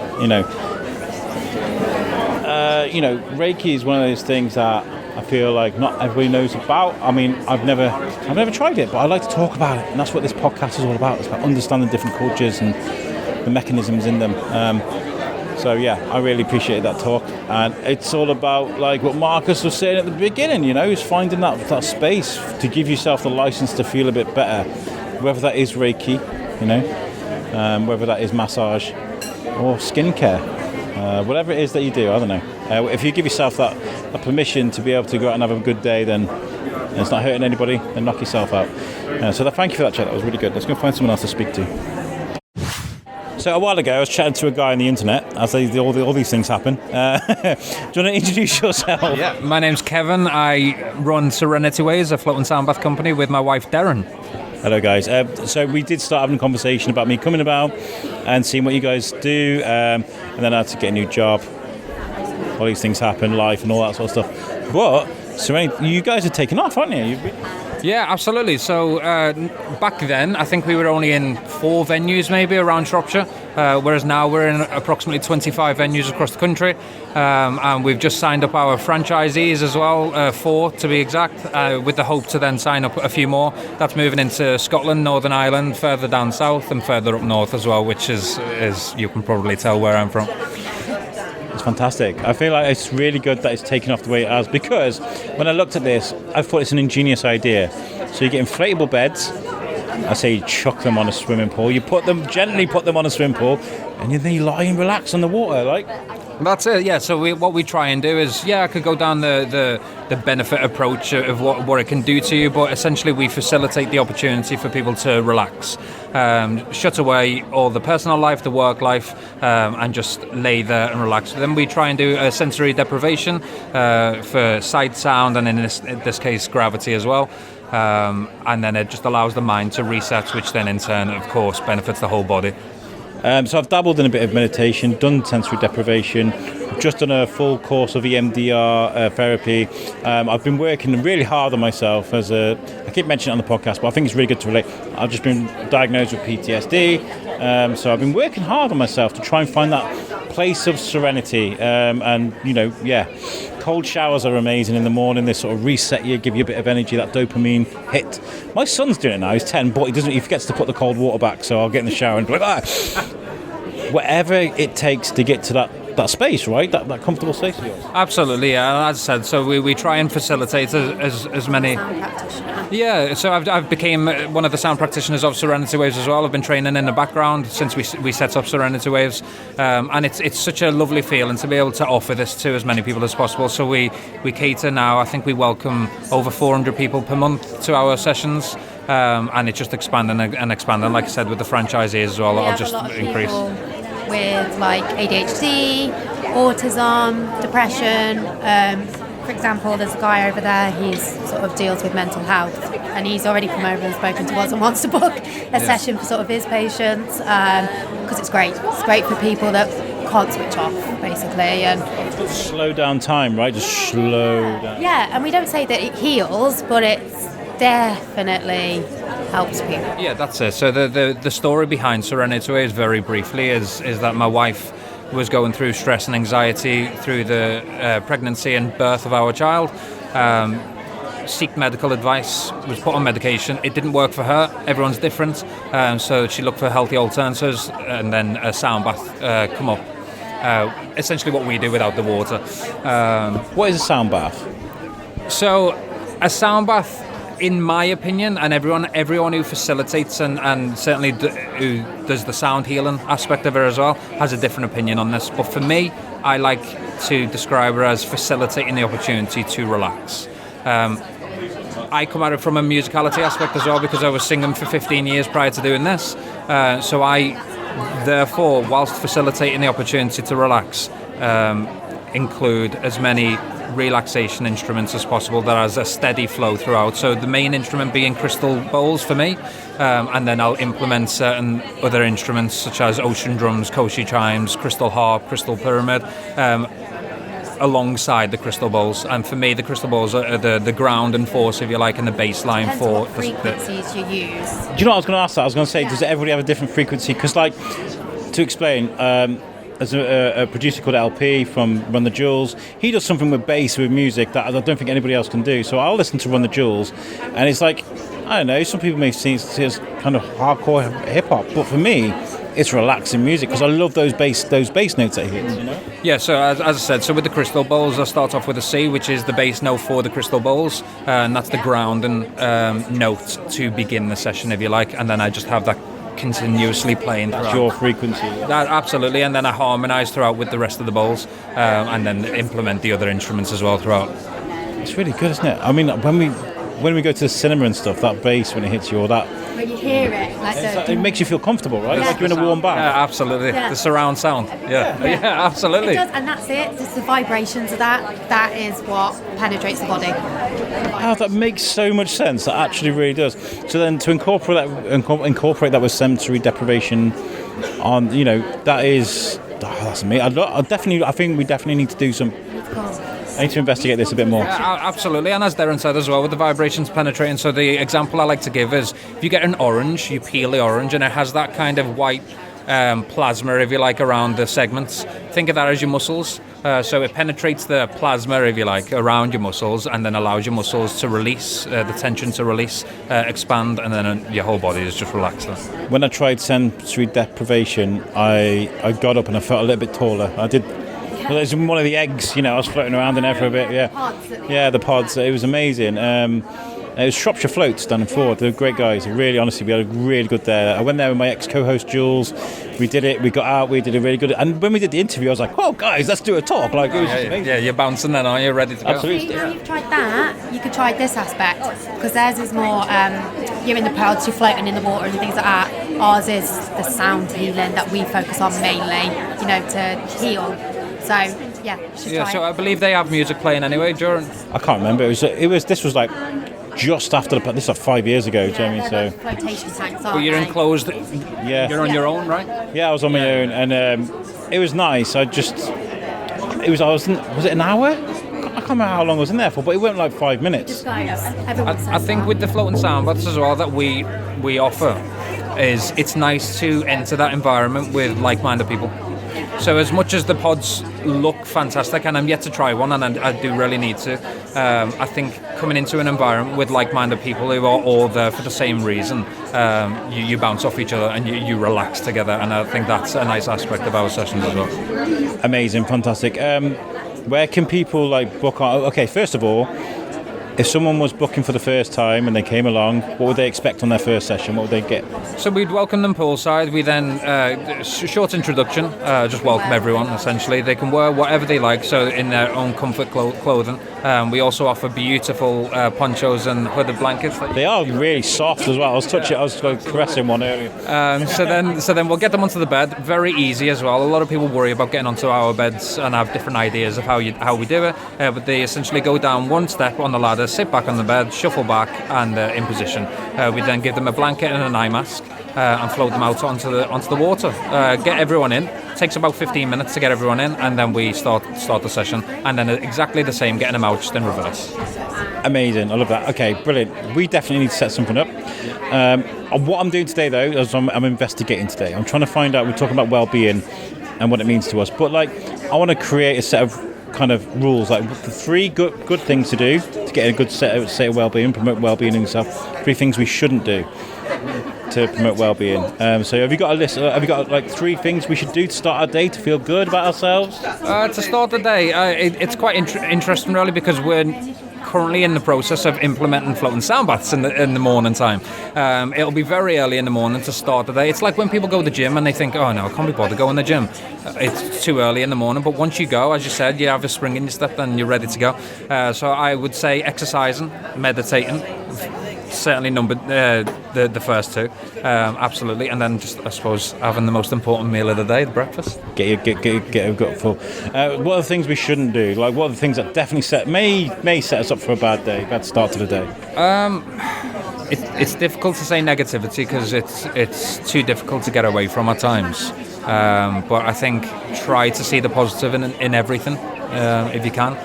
Reiki is one of those things that I feel like not everybody knows about. I mean, I've never tried it, but I like to talk about it, and that's what this podcast is all about. It's about understanding different cultures and the mechanisms in them. So yeah, I really appreciated that talk, and it's all about like what Marcus was saying at the beginning. Is finding that space to give yourself the license to feel a bit better, whether that is Reiki, whether that is massage or skincare, whatever it is that you do. I don't know. If you give yourself that permission to be able to go out and have a good day, then it's not hurting anybody, then knock yourself out. So thank you for that chat. That was really good. Let's go find someone else to speak to. So a while ago, I was chatting to a guy on the internet, as all these things happen. Do you want to introduce yourself? Yeah, my name's Kevin. I run Serenity Ways, a float and sound bath company, with my wife Darren. Hello guys. So we did start having a conversation about me coming about and seeing what you guys do, and then I had to get a new job. All these things happen, life and all that sort of stuff. But Serenity, you guys are taking off, aren't you? Yeah, absolutely. So back then, I think we were only in 4 venues maybe around Shropshire, whereas now we're in approximately 25 venues across the country. And we've just signed up our franchisees as well, 4 to be exact, with the hope to then sign up a few more. That's moving into Scotland, Northern Ireland, further down south and further up north as well, which is you can probably tell where I'm from. It's fantastic. I feel like it's really good that it's taken off the way it has, because when I looked at this, I thought it's an ingenious idea. So you get inflatable beds. I say you chuck them on a swimming pool. You gently put them on a swimming pool, and then you lie and relax on the water. Like, That's it, yeah. So what we try and do is, I could go down the benefit approach of what it can do to you, but essentially we facilitate the opportunity for people to relax, shut away all the personal life, the work life, and just lay there and relax. Then we try and do a sensory deprivation for sight, sound, and in this case, gravity as well. And then it just allows the mind to reset, which then in turn, of course, benefits the whole body. So I've dabbled in a bit of meditation, done sensory deprivation, just done a full course of EMDR therapy. I've been working really hard on myself I keep mentioning it on the podcast, but I think it's really good to relate. I've just been diagnosed with PTSD, so I've been working hard on myself to try and find that place of serenity. Cold showers are amazing in the morning. They sort of reset you, give you a bit of energy, that dopamine hit. My son's doing it now. He's 10, but he forgets to put the cold water back, so I'll get in the shower and be like, whatever it takes to get to that space, right? That comfortable space of yours. Absolutely, yeah. As I said, so we try and facilitate as many. Sound practitioner. Yeah, so I've became one of the sound practitioners of Serenity Waves as well. I've been training in the background since we set up Serenity Waves, and it's such a lovely feeling to be able to offer this to as many people as possible. So we cater now. I think we welcome over 400 people per month to our sessions, and it's just expanding and expanding. Like I said, with the franchisees as well, I'll just increase. With like ADHD, autism, depression. For example, there's a guy over there, he's sort of deals with mental health, and he's already come over and spoken to us and wants to book a session for sort of his patients, because it's great. It's great for people that can't switch off, basically. And slow down time, right? Just slow down. Yeah, and we don't say that it heals, but it's definitely helps people. Yeah, that's it. So the story behind Serenity Waves, very briefly, is that my wife was going through stress and anxiety through the pregnancy and birth of our child. Seek medical advice, was put on medication. It didn't work for her. Everyone's different. So she looked for healthy alternatives, and then a sound bath come up. Essentially what we do without the water. What is a sound bath? So a sound bath, in my opinion, and everyone who facilitates and certainly who does the sound healing aspect of it as well has a different opinion on this. But for me, I like to describe it as facilitating the opportunity to relax. I come at it from a musicality aspect as well, because I was singing for 15 years prior to doing this. So I, therefore, whilst facilitating the opportunity to relax, include as many relaxation instruments as possible that has a steady flow throughout. So the main instrument being crystal bowls for me, and then I'll implement certain other instruments such as ocean drums, koshi chimes, crystal harp, crystal pyramid, alongside the crystal bowls. And for me, the crystal bowls are the ground and force, if you like, and the bass line for what frequencies you use. Do you know what I was going to ask that? I was going to say, does everybody have a different frequency? Because, like, to explain, there's a producer called LP from Run the Jewels. He does something with bass, with music, that I don't think anybody else can do. So I'll listen to Run the Jewels, and it's like, I don't know, some people may see it as kind of hardcore hip-hop, but for me, it's relaxing music, because I love those bass notes that he hits, you know? Yeah, so as I said, so with the crystal bowls, I start off with a C, which is the bass note for the crystal bowls, and that's the ground and note to begin the session, if you like, and then I just have that continuously playing throughout. That's your frequency. That, absolutely, and then I harmonise throughout with the rest of the bowls, and then implement the other instruments as well throughout. It's really good, isn't it? I mean, when we go to the cinema and stuff, that bass when it hits you, or that... When you hear it, it makes you feel comfortable, right? Yeah. Like you're in a warm bath. Yeah, absolutely. Yeah. The surround sound. Yeah, absolutely. It does, and that's it. Just the vibrations of that. That is what penetrates the body. Oh, that makes so much sense. That actually really does. So then to incorporate that with sensory deprivation, on that is that's amazing. I think we definitely need to do some. I need to investigate this a bit more. Absolutely, and as Darren said as well, with the vibrations penetrating, so the example I like to give is, if you get an orange, you peel the orange, and it has that kind of white plasma, if you like, around the segments. Think of that as your muscles. So it penetrates the plasma, if you like, around your muscles, and then allows your muscles to release, the tension to release, expand, and then your whole body is just relaxed. When I tried sensory deprivation, I got up and I felt a little bit taller. I did. Well, it was one of the eggs, I was floating around in there for a bit, the pods. It was amazing. It was Shropshire Floats down in Ford. They're great guys. Really, honestly, we had a really good day. I went there with my ex-co-host Jules. we did it. We got out. We did a really good. And when we did the interview, I was like, "Oh, guys, let's do a talk." Like it was just amazing. Yeah, you're bouncing then, aren't you? Ready to go? Absolutely. If you've tried that, you could try this aspect, because theirs is more you're in the pods, you're floating in the water and things like that. Ours is the sound healing that we focus on mainly, to heal. So yeah, you should try So it. I believe they have music playing anyway during. I can't remember. This was like just after this was like 5 years ago. Do you know what I mean? So Flotation tanks, But aren't you're they? enclosed. yeah, You're on your own, right? yeah, I was on my own, and it was nice. Was it an hour? I can't remember how long I was in there for, but it went like 5 minutes. Guys, everyone says I think that. with the floating sound baths as well that we offer is it's nice to enter that environment with like-minded people. So as much as the pods look fantastic, and I'm yet to try one, and I do really need to, I think coming into an environment with like-minded people who are all there for the same reason, you bounce off each other and you relax together, and I think that's a nice aspect of our sessions as well. Amazing, fantastic. Where can people book on? Okay, first of all, if someone was booking for the first time and they came along, what would they expect on their first session? What would they get? So we'd welcome them poolside. We then, short introduction, just welcome everyone essentially. They can wear whatever they like, so in their own comfort clothing. We also offer beautiful ponchos and hooded blankets. They are really soft as well. I was caressing one earlier. So then we'll get them onto the bed. Very easy as well. A lot of people worry about getting onto our beds and have different ideas of how we do it. But they essentially go down one step on the ladder, sit back on the bed, shuffle back, and in position. We then give them a blanket and an eye mask and float them out onto the water. Get everyone in. Takes about 15 minutes to get everyone in, and then we start the session. And then exactly the same, getting them out just in reverse. Amazing, I love that. Okay, brilliant. We definitely need to set something up. What I'm doing today, though, is I'm investigating today. I'm trying to find out. We're talking about well-being and what it means to us, but I want to create a set of kind of rules, the 3 good things to do to get a good set of well-being, promote well-being in yourself. 3 things we shouldn't do to promote well-being. So have you got a list? Have you got 3 things we should do to start our day to feel good about ourselves? To start the day, it's quite interesting really, because we're currently in the process of implementing floating sound baths in the morning time. It'll be very early in the morning to start the day. It's like when people go to the gym and they think, oh no, I can't be bothered going to the gym. It's too early in the morning, but once you go, as you said, you have a spring in your step and you're ready to go. So I would say exercising, meditating, certainly the first 2, absolutely, and then just I suppose having the most important meal of the day, the breakfast. Get a gut full. What are the things we shouldn't do? What are the things that definitely may set us up for a bad start to the day? It's difficult to say negativity because it's too difficult to get away from at times. But I think try to see the positive in everything if you can.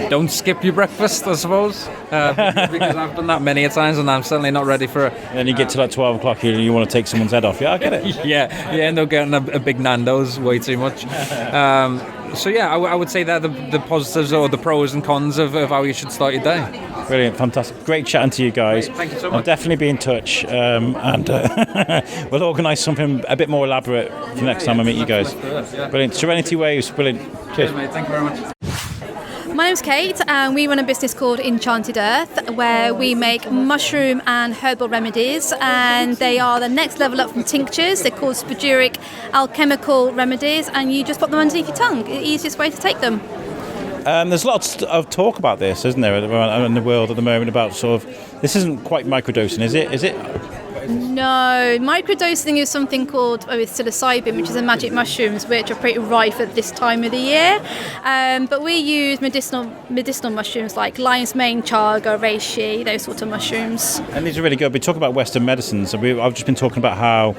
Don't skip your breakfast, I suppose, because I've done that many a times, and I'm certainly not ready for it. And then you get to 12 o'clock, you want to take someone's head off. Yeah, I get it. Yeah, you end up getting a big Nando's way too much. So yeah, I would say that the positives or the pros and cons of how you should start your day. Brilliant, fantastic. Great chatting to you guys. Great, thank you so much. I'll definitely be in touch, and we'll organise something a bit more elaborate for next time I meet you guys. Brilliant. Serenity Waves, brilliant. Cheers, mate. Thank you very much. My name's Kate, and we run a business called Enchanted Earth, where we make mushroom and herbal remedies, and they are the next level up from tinctures. They're called spagyric alchemical remedies, and you just put them underneath your tongue. The easiest way to take them. There's lots of talk about this, isn't there, in the world at the moment, about this isn't quite microdosing, is it? Is it? No, microdosing is something called psilocybin, which is a magic mushrooms, which are pretty rife at this time of the year. But we use medicinal mushrooms like lion's mane, chaga, reishi, those sort of mushrooms. And these are really good. We talk about Western medicines. I've just been talking about how,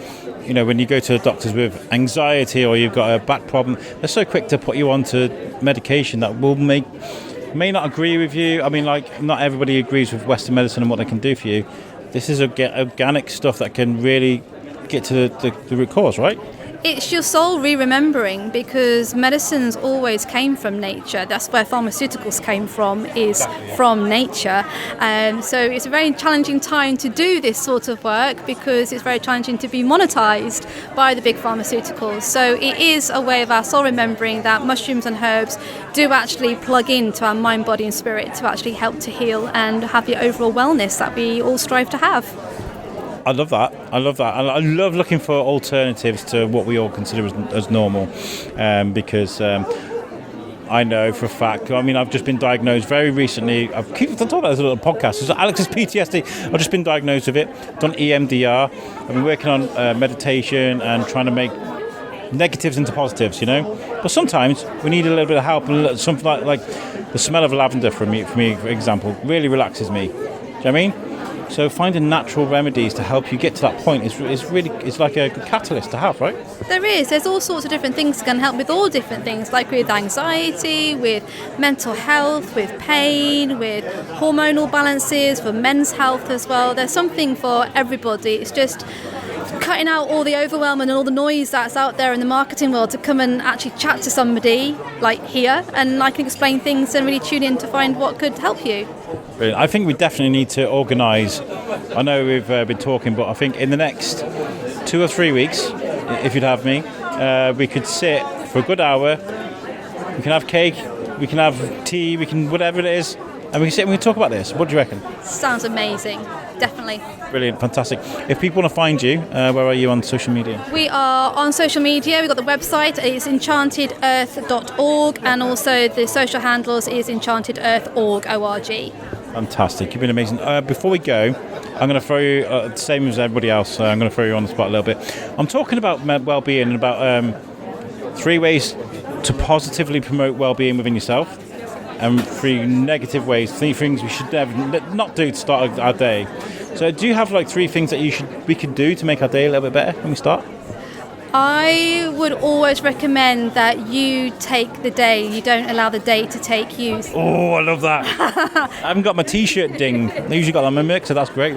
when you go to the doctors with anxiety or you've got a back problem, they're so quick to put you onto medication that may not agree with you. I mean, not everybody agrees with Western medicine and what they can do for you. This is organic stuff that can really get to the root cause, right? It's your soul re-remembering, because medicines always came from nature. That's where pharmaceuticals came from, is from nature. So it's a very challenging time to do this sort of work, because it's very challenging to be monetized by the big pharmaceuticals. So it is a way of our soul remembering that mushrooms and herbs do actually plug into our mind, body and spirit to actually help to heal and have the overall wellness that we all strive to have. I love that. And I love looking for alternatives to what we all consider as normal, because I know for a fact. I mean, I've just been diagnosed very recently. I've talked about this a little podcast. It's Alex's PTSD. I've just been diagnosed with it. Done EMDR. I've been working on meditation and trying to make negatives into positives, you know. But sometimes we need a little bit of help, and something like the smell of lavender for me, for example, really relaxes me. Do you know what I mean? So finding natural remedies to help you get to that point is like a catalyst to have, right? There's all sorts of different things that can help with all different things, like with anxiety, with mental health, with pain, with hormonal balances, for men's health as well. There's something for everybody. It's just cutting out all the overwhelm and all the noise that's out there in the marketing world to come and actually chat to somebody like here, and I can explain things and really tune in to find what could help you. Brilliant. I think we definitely need to organise. I know we've been talking, but I think in the next 2 or 3 weeks, if you'd have me, we could sit for a good hour. We can have cake, we can have tea, we can whatever it is, and we can sit and we can talk about this. What do you reckon? Sounds amazing. Definitely. Brilliant, fantastic. If people want to find you, where are you on social media? We are on social media. We've got the website, it's enchantedearth.org, and also the social handles is enchantedearth.org. Fantastic, you've been amazing. Before we go, I'm going to throw you, the same as everybody else, I'm going to throw you on the spot a little bit. I'm talking about well-being and about 3 ways to positively promote well-being within yourself, and 3 negative ways, 3 things we should not do to start our day. So do you have like 3 things that we could do to make our day a little bit better when we start? I would always recommend that you take the day. You don't allow the day to take you. Oh, I love that. I haven't got my T-shirt ding. I usually got that on my mixer. That's great.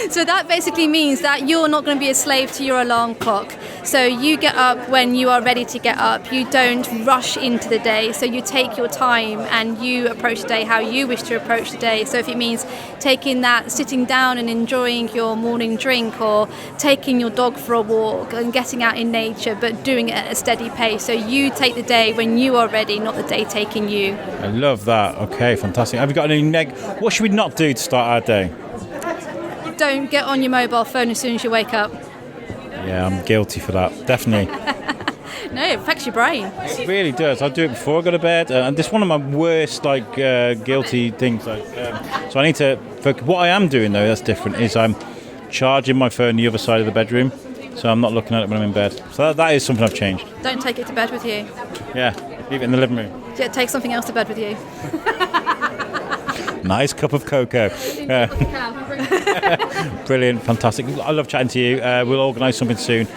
So that basically means that you're not going to be a slave to your alarm clock. So you get up when you are ready to get up. You don't rush into the day. So you take your time and you approach the day how you wish to approach the day. So if it means sitting down and enjoying your morning drink, or taking your dog for a walk and getting out in nature, but doing it at a steady pace. So you take the day when you are ready, not the day taking you. I love that. Okay, fantastic. Have you got any what should we not do to start our day? Don't get on your mobile phone as soon as you wake up. Yeah, I'm guilty for that. Definitely. No, it affects your brain. It really does. I do it before I go to bed, and this is one of my worst guilty things. So I need to. What I am doing though, that's different, is I'm charging my phone the other side of the bedroom, so I'm not looking at it when I'm in bed. So that is something I've changed. Don't take it to bed with you. Yeah, leave it in the living room. Yeah, take something else to bed with you. Nice cup of cocoa. Brilliant, fantastic. I love chatting to you. We'll organise something soon.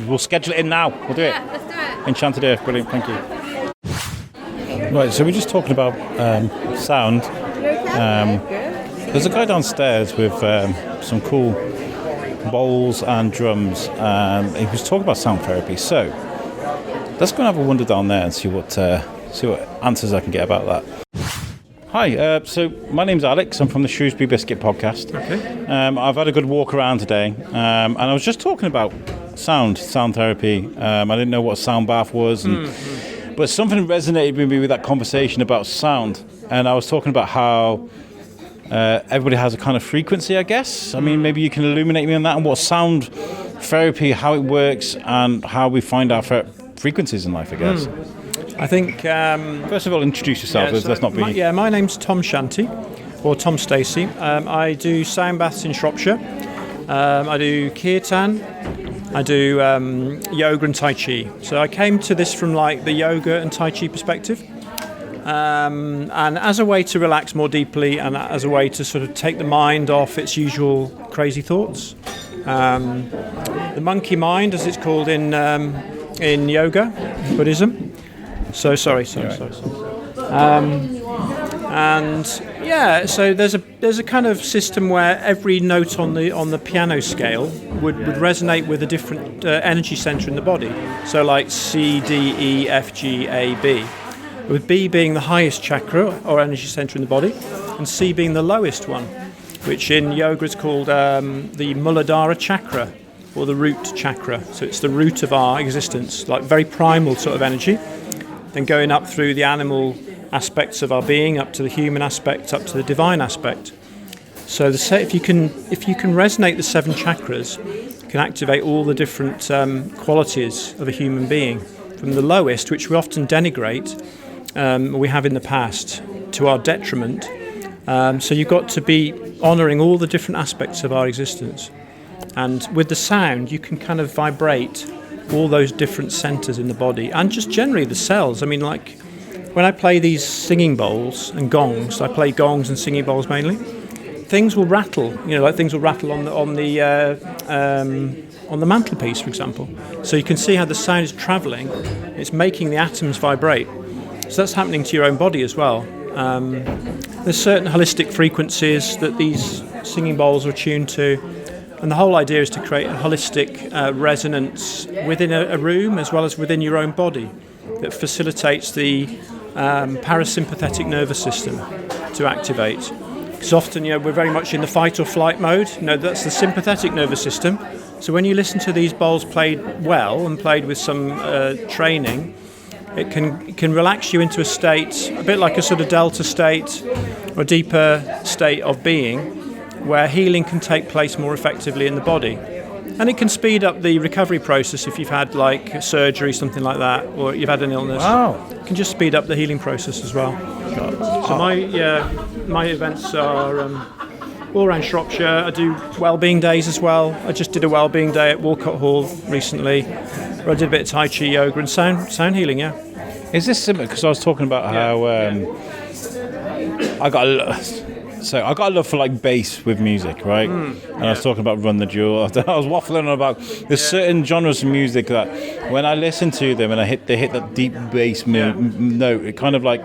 We'll schedule it in now. We'll do it. Yeah, let's do it. Enchanted Earth. Brilliant. Thank you. Right, so we're just talking about sound. There's a guy downstairs with some cool bowls and drums. He was talking about sound therapy. So let's go and have a wander down there and see what answers I can get about that. Hi, so my name's Alex. I'm from the Shrewsbury Biscuit podcast. Okay. I've had a good walk around today, and I was just talking about sound therapy. I didn't know what a sound bath was, but something resonated with me with that conversation about sound. And I was talking about how everybody has a kind of frequency, I guess. I mean, maybe you can illuminate me on that, and what sound therapy, how it works, and how we find our frequencies in life, I guess. I think... First of all, introduce yourself. Let's not be... my name's Tom Shanty, or Tom Stacey. I do sound baths in Shropshire. I do kirtan. I do yoga and Tai Chi. So I came to this from like the yoga and Tai Chi perspective. And as a way to relax more deeply, and as a way to sort of take the mind off its usual crazy thoughts. The monkey mind, as it's called in yoga, Buddhism. So sorry. And yeah, so there's a kind of system where every note on the piano scale would resonate with a different energy center in the body. So like C, D, E, F, G, A, B. With B being the highest chakra or energy center in the body, and C being the lowest one, which in yoga is called the Muladhara chakra, or the root chakra. So it's the root of our existence, like very primal sort of energy. Then going up through the animal aspects of our being, up to the human aspect, up to the divine aspect. So if you can resonate the 7 chakras, you can activate all the different qualities of a human being, from the lowest, which we often denigrate, we have in the past, to our detriment. So you've got to be honouring all the different aspects of our existence. And with the sound, you can kind of vibrate all those different centres in the body, and just generally the cells. I mean, like when I play these singing bowls and gongs, I play gongs and singing bowls mainly, things will rattle, like things will rattle on the mantelpiece, for example. So you can see how the sound is travelling, it's making the atoms vibrate. So that's happening to your own body as well. There's certain holistic frequencies that these singing bowls are attuned to, and the whole idea is to create a holistic resonance within a room as well as within your own body that facilitates the parasympathetic nervous system to activate. Because often, we're very much in the fight or flight mode. That's the sympathetic nervous system. So when you listen to these bowls played well and played with some training, it can relax you into a state, a bit like a sort of delta state or deeper state of being, where healing can take place more effectively in the body. And it can speed up the recovery process if you've had like surgery, something like that, or you've had an illness. Wow. It can just speed up the healing process as well. So my events are all around Shropshire. I do Wellbeing days as well. I just did a Wellbeing day at Walcott Hall recently, where I did a bit of Tai Chi yoga and sound healing, yeah. Is this similar? Because I was talking about how I got a love for like bass with music, right? And I was talking about Run the Jewel. I was waffling on about there's certain genres of music that when I listen to them and they hit that deep bass note, it kind of like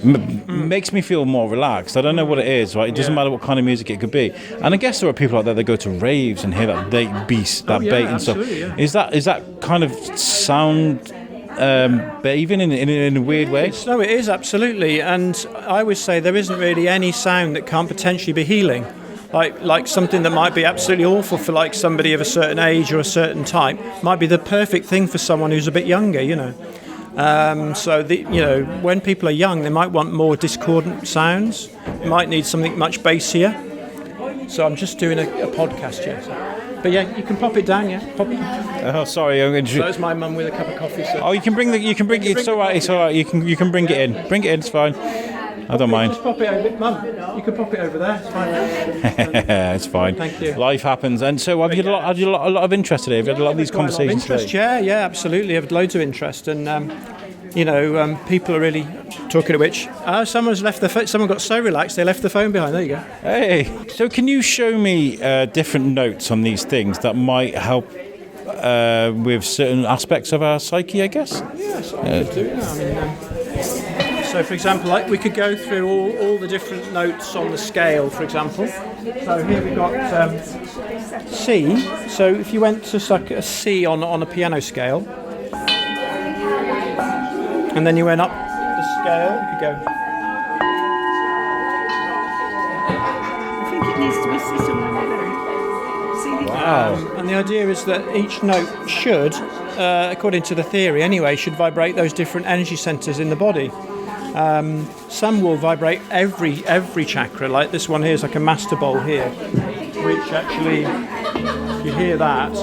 makes me feel more relaxed. I don't know what it is, right? It doesn't matter what kind of music it could be. And I guess there are people out there that go to raves and hear that bait and stuff. Yeah. Is that kind of sound bathing in a weird way? No, it is, absolutely. And I always say there isn't really any sound that can't potentially be healing. Like something that might be absolutely awful for like somebody of a certain age or a certain type might be the perfect thing for someone who's a bit younger, So when people are young, they might want more discordant sounds. They might need something much bassier. So I'm just doing a podcast here. But yeah, you can pop it down. Yeah, pop it. Oh, sorry. I'm going to. So that's my mum with a cup of coffee. So. Oh, you can bring it. It's all right. It's all right. You can bring it in. Bring it in. It's fine. I don't mind. Just pop it over, Mum. You can pop it over there. It's fine. It's fine. Thank you. Life happens, and so have you had a lot of interest today? Have you had a lot of these conversations today? Yeah, absolutely. I've had loads of interest, and people are really talking. Of which, someone's left someone got so relaxed they left the phone behind. There you go. Hey, so can you show me different notes on these things that might help with certain aspects of our psyche? I guess. Yes, I could do. So, for example, like we could go through all the different notes on the scale, for example. So here we've got C. So if you went to like a C on a piano scale, and then you went up the scale, you could go. I think it needs to be C somewhere there. Wow. And the idea is that each note should, according to the theory anyway, should vibrate those different energy centres in the body. Some will vibrate every chakra, like this one here is like a master bowl here, which actually, if you hear that,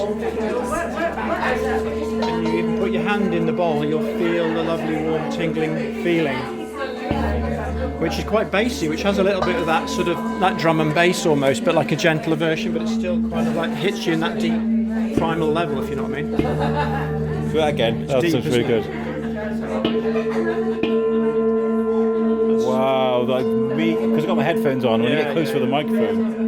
and you even put your hand in the bowl, you'll feel the lovely warm tingling feeling, which is quite bassy, which has a little bit of that sort of that drum and bass almost, but like a gentler version, but it still kind of like hits you in that deep primal level, if you know what I mean. Do that again. That sounds really good. Wow, like me, because I've got my headphones on, when I get closer to the microphone.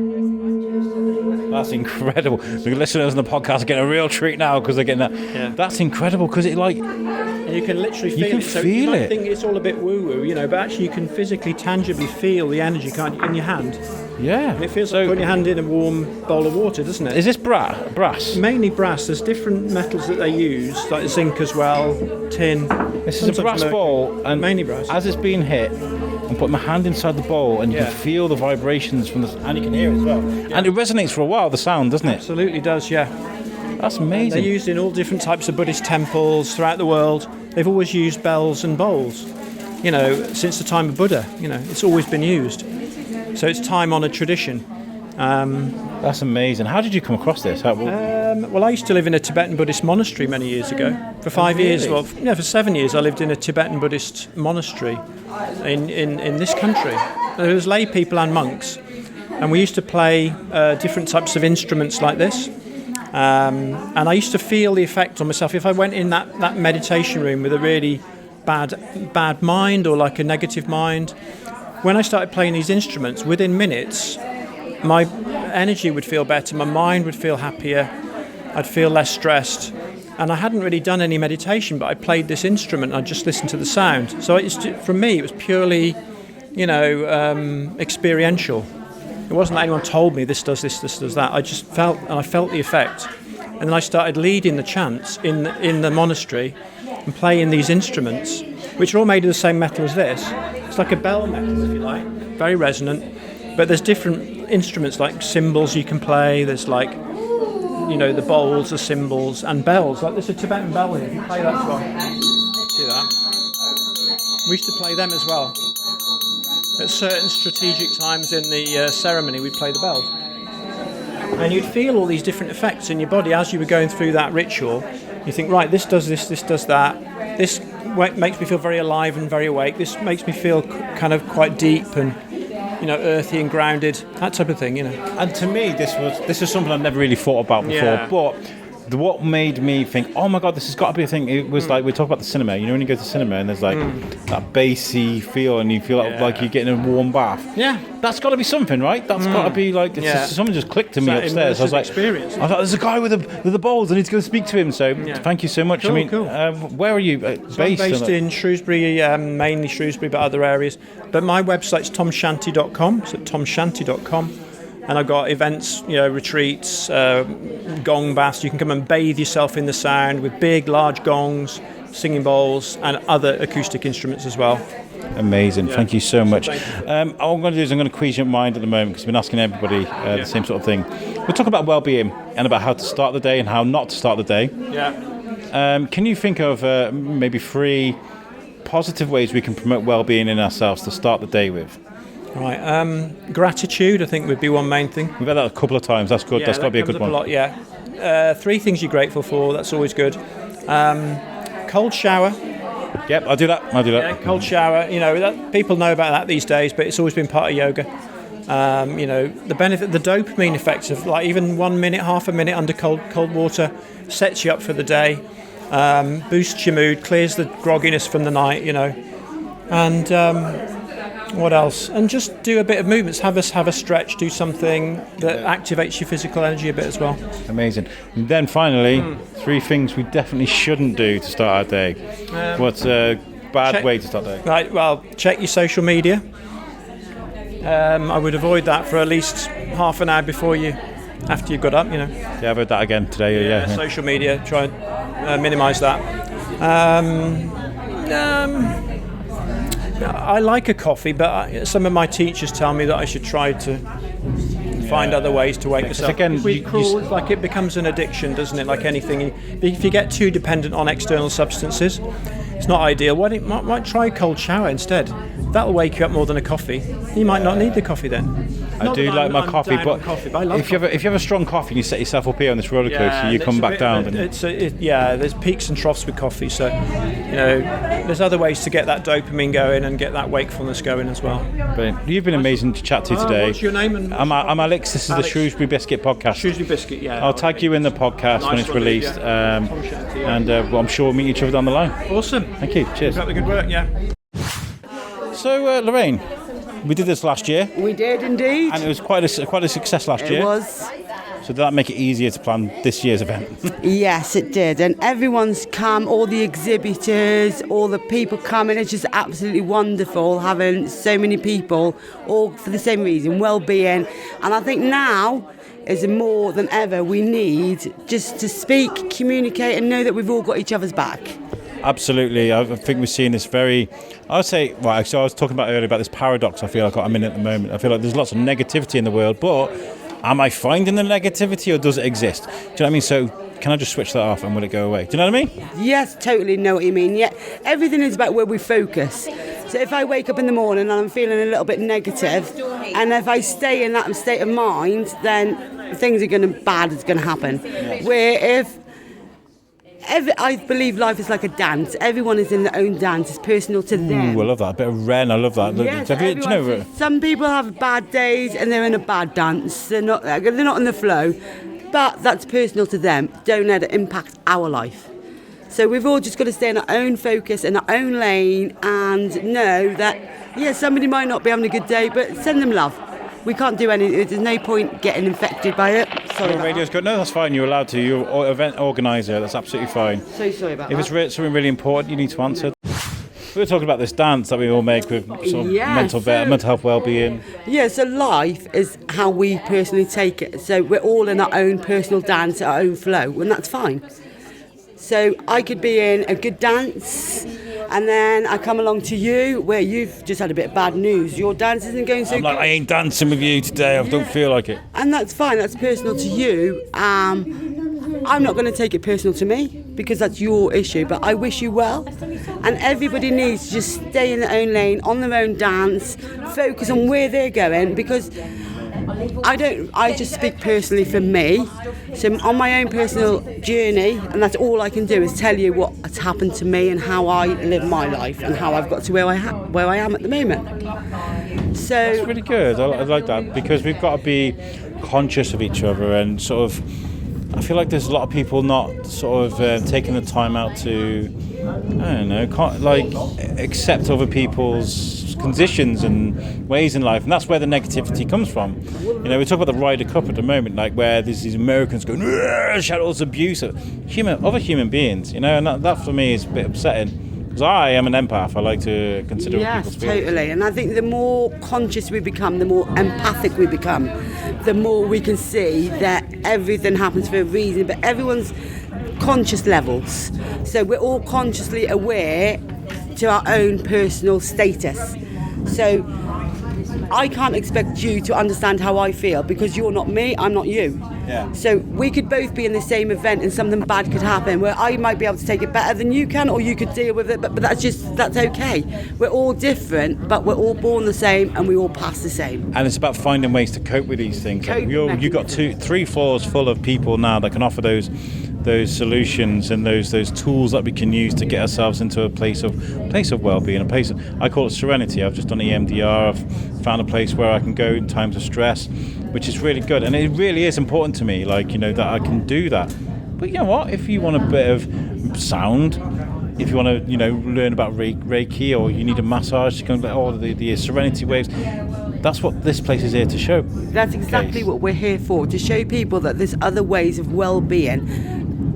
That's incredible. The listeners on the podcast are getting a real treat now because they're getting that. Yeah. That's incredible because it like. You can literally feel it. So you might think it's all a bit woo-woo, but actually you can physically, tangibly feel the energy, can't you, in your hand. Yeah. And it feels like putting your hand in a warm bowl of water, doesn't it? Is this brass? Mainly brass. There's different metals that they use, like zinc as well, tin. This is a brass bowl, and mainly brass. As it's being hit, I'm putting my hand inside the bowl, and you can feel the vibrations from the, and you can hear it as well. Yeah. And it resonates for a while, the sound, doesn't it? Absolutely does, yeah. That's amazing. They're used in all different types of Buddhist temples throughout the world. They've always used bells and bowls, since the time of Buddha. It's always been used. So it's time-honoured tradition. That's amazing. How did you come across this? Well, I used to live in a Tibetan Buddhist monastery many years ago. For 5 years, for 7 years, I lived in a Tibetan Buddhist monastery in this country. There was lay people and monks, and we used to play different types of instruments like this. And I used to feel the effect on myself. If I went in that meditation room with a really bad mind or like a negative mind, when I started playing these instruments, within minutes, my energy would feel better, my mind would feel happier, I'd feel less stressed. And I hadn't really done any meditation, but I played this instrument and I just listened to the sound. So for me, it was purely, experiential. It wasn't that anyone told me this does this, this does that. I just felt, and I felt the effect. And then I started leading the chants in the monastery and playing these instruments, which are all made of the same metal as this. It's like a bell metal, if you like, very resonant. But there's different instruments like cymbals you can play. There's like, the bowls, the cymbals, and bells. Like there's a Tibetan bell here. If you play that as well, see that? We used to play them as well. At certain strategic times in the ceremony, we'd play the bells. And you'd feel all these different effects in your body as you were going through that ritual. You think, right, this does this, this does that. This makes me feel very alive and very awake. This makes me feel kind of quite deep and, earthy and grounded, that type of thing, And to me, this is something I've never really thought about before. But what made me think, oh my God, this has got to be a thing, it was like, we talk about the cinema, when you go to cinema and there's like that bassy feel and you feel like you're getting a warm bath. Yeah. That's got to be something, right? That's got to be like, someone just clicked to me upstairs. I was like, there's a guy with the bowls, I need to go speak to him. So thank you so much. Cool. Where are you based? I'm based in Shrewsbury, mainly Shrewsbury, but other areas. But my website's tomshanty.com, so tomshanty.com. And I've got events, retreats, gong baths. You can come and bathe yourself in the sound with big, large gongs, singing bowls, and other acoustic instruments as well. Amazing. Yeah. Thank you so much. All I'm going to do is I'm going to quiz your mind at the moment because I've been asking everybody the same sort of thing. We'll talk about well-being and about how to start the day and how not to start the day. Yeah. Can you think of maybe 3 positive ways we can promote well-being in ourselves to start the day with? Right. Gratitude, I think, would be one main thing. We've had that a couple of times. That's good. Yeah, that's got to be a good one. A lot, 3 things you're grateful for. That's always good. Cold shower. Yep, I'll do that. Yeah, cold shower. People know about that these days, but it's always been part of yoga. The benefit, the dopamine effects of like even 1 minute, half a minute under cold water sets you up for the day, boosts your mood, clears the grogginess from the night. And what else? And just do a bit of movements. Have a stretch. Do something that activates your physical energy a bit as well. Amazing. And then finally, 3 things we definitely shouldn't do to start our day. What's a bad way to start the day? Right. Well, check your social media. I would avoid that for at least half an hour after you got up. Yeah, I've heard that again today. Yeah. Social media. Try and minimise that. I like a coffee, but some of my teachers tell me that I should try to find other ways to wake myself. Again, it's like it becomes an addiction, doesn't it? Like anything, if you get too dependent on external substances, it's not ideal. Why don't you might try a cold shower instead? That'll wake you up more than a coffee. You might not need the coffee then. I do like my coffee, but if you have a strong coffee and you set yourself up here on this roller coaster, you come back down. There's peaks and troughs with coffee, so there's other ways to get that dopamine going and get that wakefulness going as well. Brilliant. You've been amazing to chat to today. What's your name? I'm Alex. This is the Shrewsbury Biscuit podcast. Shrewsbury Biscuit, yeah. I'll tag you in the podcast when it's released, and I'm sure we'll meet each other down the line. Awesome. Thank you. Cheers. Keep up the good work. Yeah. So, Lorraine, we did this last year. We did indeed. And it was quite a success last year. It was. So did that make it easier to plan this year's event? Yes, it did. And everyone's come, all the exhibitors, all the people coming. It's just absolutely wonderful having so many people, all for the same reason, well-being. And I think now is more than ever we need just to speak, communicate and know that we've all got each other's back. Absolutely. I think we're seeing this I was talking about earlier about this paradox I feel like I'm in at the moment. I feel like there's lots of negativity in the world, but am I finding the negativity or does it exist? Do you know what I mean? So can I just switch that off and will it go away? Do you know what I mean? Yes, totally know what you mean. Yeah, everything is about where we focus. So if I wake up in the morning and I'm feeling a little bit negative, And if I stay in that state of mind, then bad is going to happen. Where if I believe life is like a dance. Everyone is in their own dance. It's personal to them. Ooh, I love that. A bit of Ren. I love that. Yes, do you know, some people have bad days and they're in a bad dance. They're not in the flow. But that's personal to them. Don't let it impact our life. So we've all just got to stay in our own focus, in our own lane, and know that, somebody might not be having a good day, but send them love. We can't do anything. There's no point getting infected by it. Sorry. Radio's good. No, that's fine. You're allowed to. You're an event organiser. That's absolutely fine. So sorry about that. If it's something really important, you need to answer. We were talking about this dance that we all make with sort of mental health well-being. Yeah, so life is how we personally take it. So we're all in our own personal dance, our own flow, and that's fine. So I could be in a good dance, and then I come along to you where you've just had a bit of bad news. Your dance isn't going so good. I ain't dancing with you today. I don't feel like it. And that's fine. That's personal to you. I'm not going to take it personal to me because that's your issue. But I wish you well. And everybody needs to just stay in their own lane, on their own dance, focus on where they're going, because I just speak personally for me. So on my own personal journey, and that's all I can do is tell you what has happened to me and how I live my life and how I've got to where I am at the moment. So that's really good. I like that, because we've got to be conscious of each other, and sort of, I feel like there's a lot of people not sort of taking the time out to, accept other people's conditions and ways in life, and that's where the negativity comes from. We talk about the Ryder Cup at the moment, like where there's these Americans going, shout all this abuse at other human beings, and that for me is a bit upsetting. Because I am an empath, I like to consider people's feelings. Yes, totally. And I think the more conscious we become, the more empathic we become, the more we can see that everything happens for a reason, but everyone's conscious levels. So we're all consciously aware to our own personal status. So I can't expect you to understand how I feel because you're not me, I'm not you. Yeah. So we could both be in the same event and something bad could happen where I might be able to take it better than you can, or you could deal with it, but that's okay. We're all different, but we're all born the same and we all pass the same. And it's about finding ways to cope with these things. You've got 3 floors full of people now that can offer those solutions and those tools that we can use to get ourselves into a place of well-being, I call it serenity. I've just done EMDR. I've found a place where I can go in times of stress, which is really good, and it really is important to me, that I can do that. But you know what? If you want a bit of sound, if you want to, learn about Reiki, or you need a massage, you can the serenity waves. That's what this place is here to show. That's exactly what we're here for, to show people that there's other ways of well-being,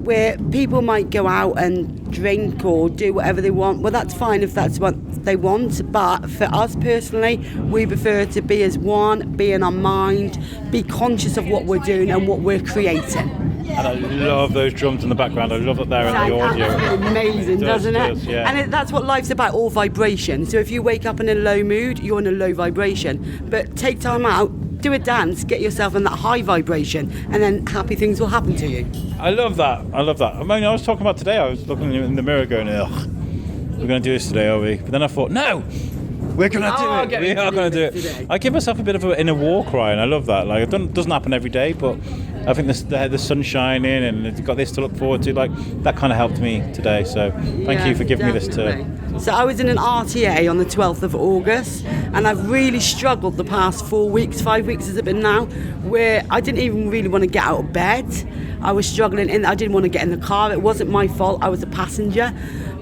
where people might go out and drink or do whatever they want. Well, that's fine if that's what they want, but for us personally, we prefer to be as one, be in our mind, be conscious of what we're doing and what we're creating. And I love those drums in the background. I love that they're in the audio. Amazing, doesn't it? Yeah. And that's what life's about, all vibration. So if you wake up in a low mood, you're in a low vibration. But take time out, do a dance, get yourself in that high vibration, and then happy things will happen to you. I love that. I was talking about today, I was looking in the mirror going, ugh, we're going to do this today, are we? But then I thought, no, we're going to do it. We are going to do it. Today. I give myself a bit of an inner war cry, and I love that. It doesn't happen every day, but I think the sun's shining and you've got this to look forward to. That kind of helped me today. So thank you for giving me this to. So I was in an RTA on the 12th of August, and I've really struggled the past 5 weeks has it been now, where I didn't even really want to get out of bed. I was struggling, and I didn't want to get in the car. It wasn't my fault. I was a passenger.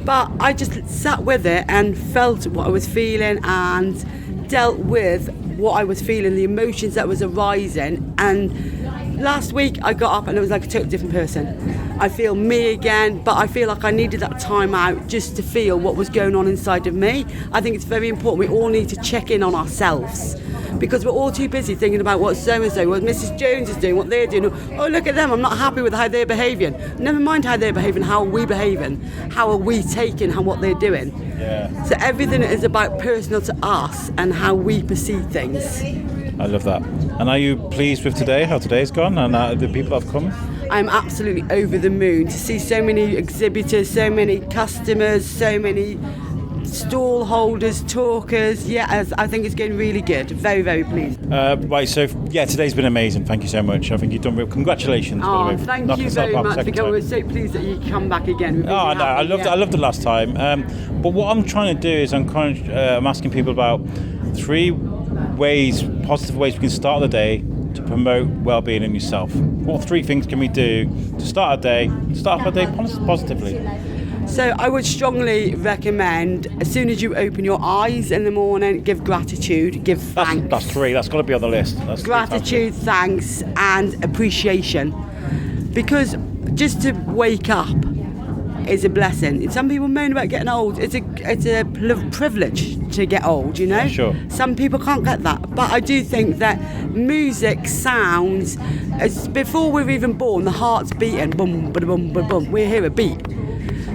But I just sat with it and felt what I was feeling and dealt with what I was feeling, the emotions that was arising. And last week I got up and it was like a totally different person. I feel me again, but I feel like I needed that time out just to feel what was going on inside of me. I think it's very important. We all need to check in on ourselves, because we're all too busy thinking about what so-and-so, what Mrs. Jones is doing, what they're doing. Oh, look at them, I'm not happy with how they're behaving. Never mind how they're behaving, how are we behaving? How are we taking what they're doing? Yeah. So everything is about personal to us and how we perceive things. I love that. And are you pleased with today, how today's gone, and the people that have come? I'm absolutely over the moon to see so many exhibitors, so many customers, so stall holders, talkers. Yeah, I think it's going really good. Very, very pleased. Right, so yeah, today's been amazing. Thank you so much. I think you've done real. Congratulations. by the way, for Thank knocking you yourself very out the much, second because time. we're so pleased that you come back again. We're Oh really no, happy, I loved the last time. But what I'm trying to do is I'm asking people about 3 positive ways we can start the day to promote well-being in yourself. What 3 things can we do to start our day positively? So I would strongly recommend, as soon as you open your eyes in the morning, give gratitude, give thanks. That's 3. That's got to be on the list. That's 3 times. Gratitude, thanks, and appreciation. Because just to wake up is a blessing. Some people moan about getting old. It's a privilege to get old, you know? Sure. Some people can't get that. But I do think that music, sounds, before we're even born, the heart's beating. Boom, boom, boom, boom, boom. We hear a beat.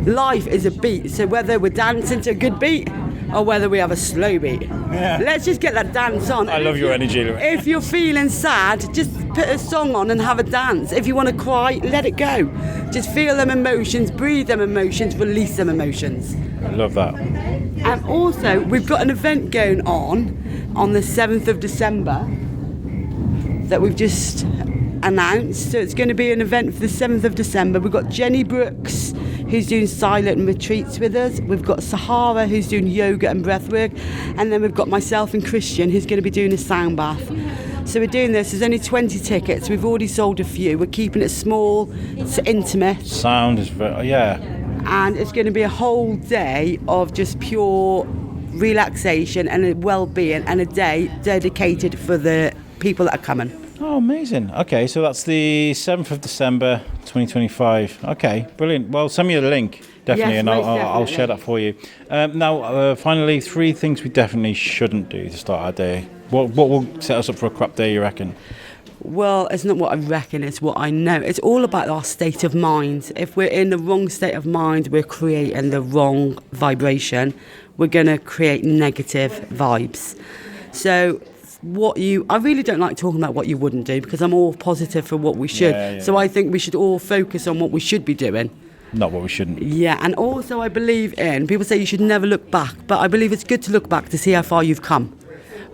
Life is a beat. So whether we're dancing to a good beat or whether we have a slow beat, let's just get that dance on. I love your energy, Lorraine. If you're feeling sad, just put a song on and have a dance. If you want to cry, let it go. Just feel them emotions, breathe them emotions, release them emotions. I love that. And also, we've got an event going on the 7th of December that we've just announced. So it's going to be an event for the 7th of December. We've got Jenny Brooks, who's doing silent retreats with us. We've got Sahara, who's doing yoga and breathwork. And then we've got myself and Christian, who's going to be doing a sound bath. So we're doing this. There's only 20 tickets. We've already sold a few. We're keeping it small. It's intimate. Sound is And it's going to be a whole day of just pure relaxation and well-being, and a day dedicated for the people that are coming. Oh, amazing. Okay, so that's the 7th of December 2025. Okay, brilliant. Well, send me the link, definitely, Yes, and most I'll definitely. share that for you. Now, finally, 3 things we definitely shouldn't do to start our day. What will set us up for a crap day, you reckon? Well, it's not what I reckon, it's what I know. It's all about our state of mind. If we're in the wrong state of mind, we're creating the wrong vibration. We're going to create negative vibes. So I really don't like talking about what you wouldn't do, because I'm all positive for what we should. So I think we should all focus on what we should be doing. Not what we shouldn't. Yeah, and also I believe in, people say you should never look back, but I believe it's good to look back to see how far you've come.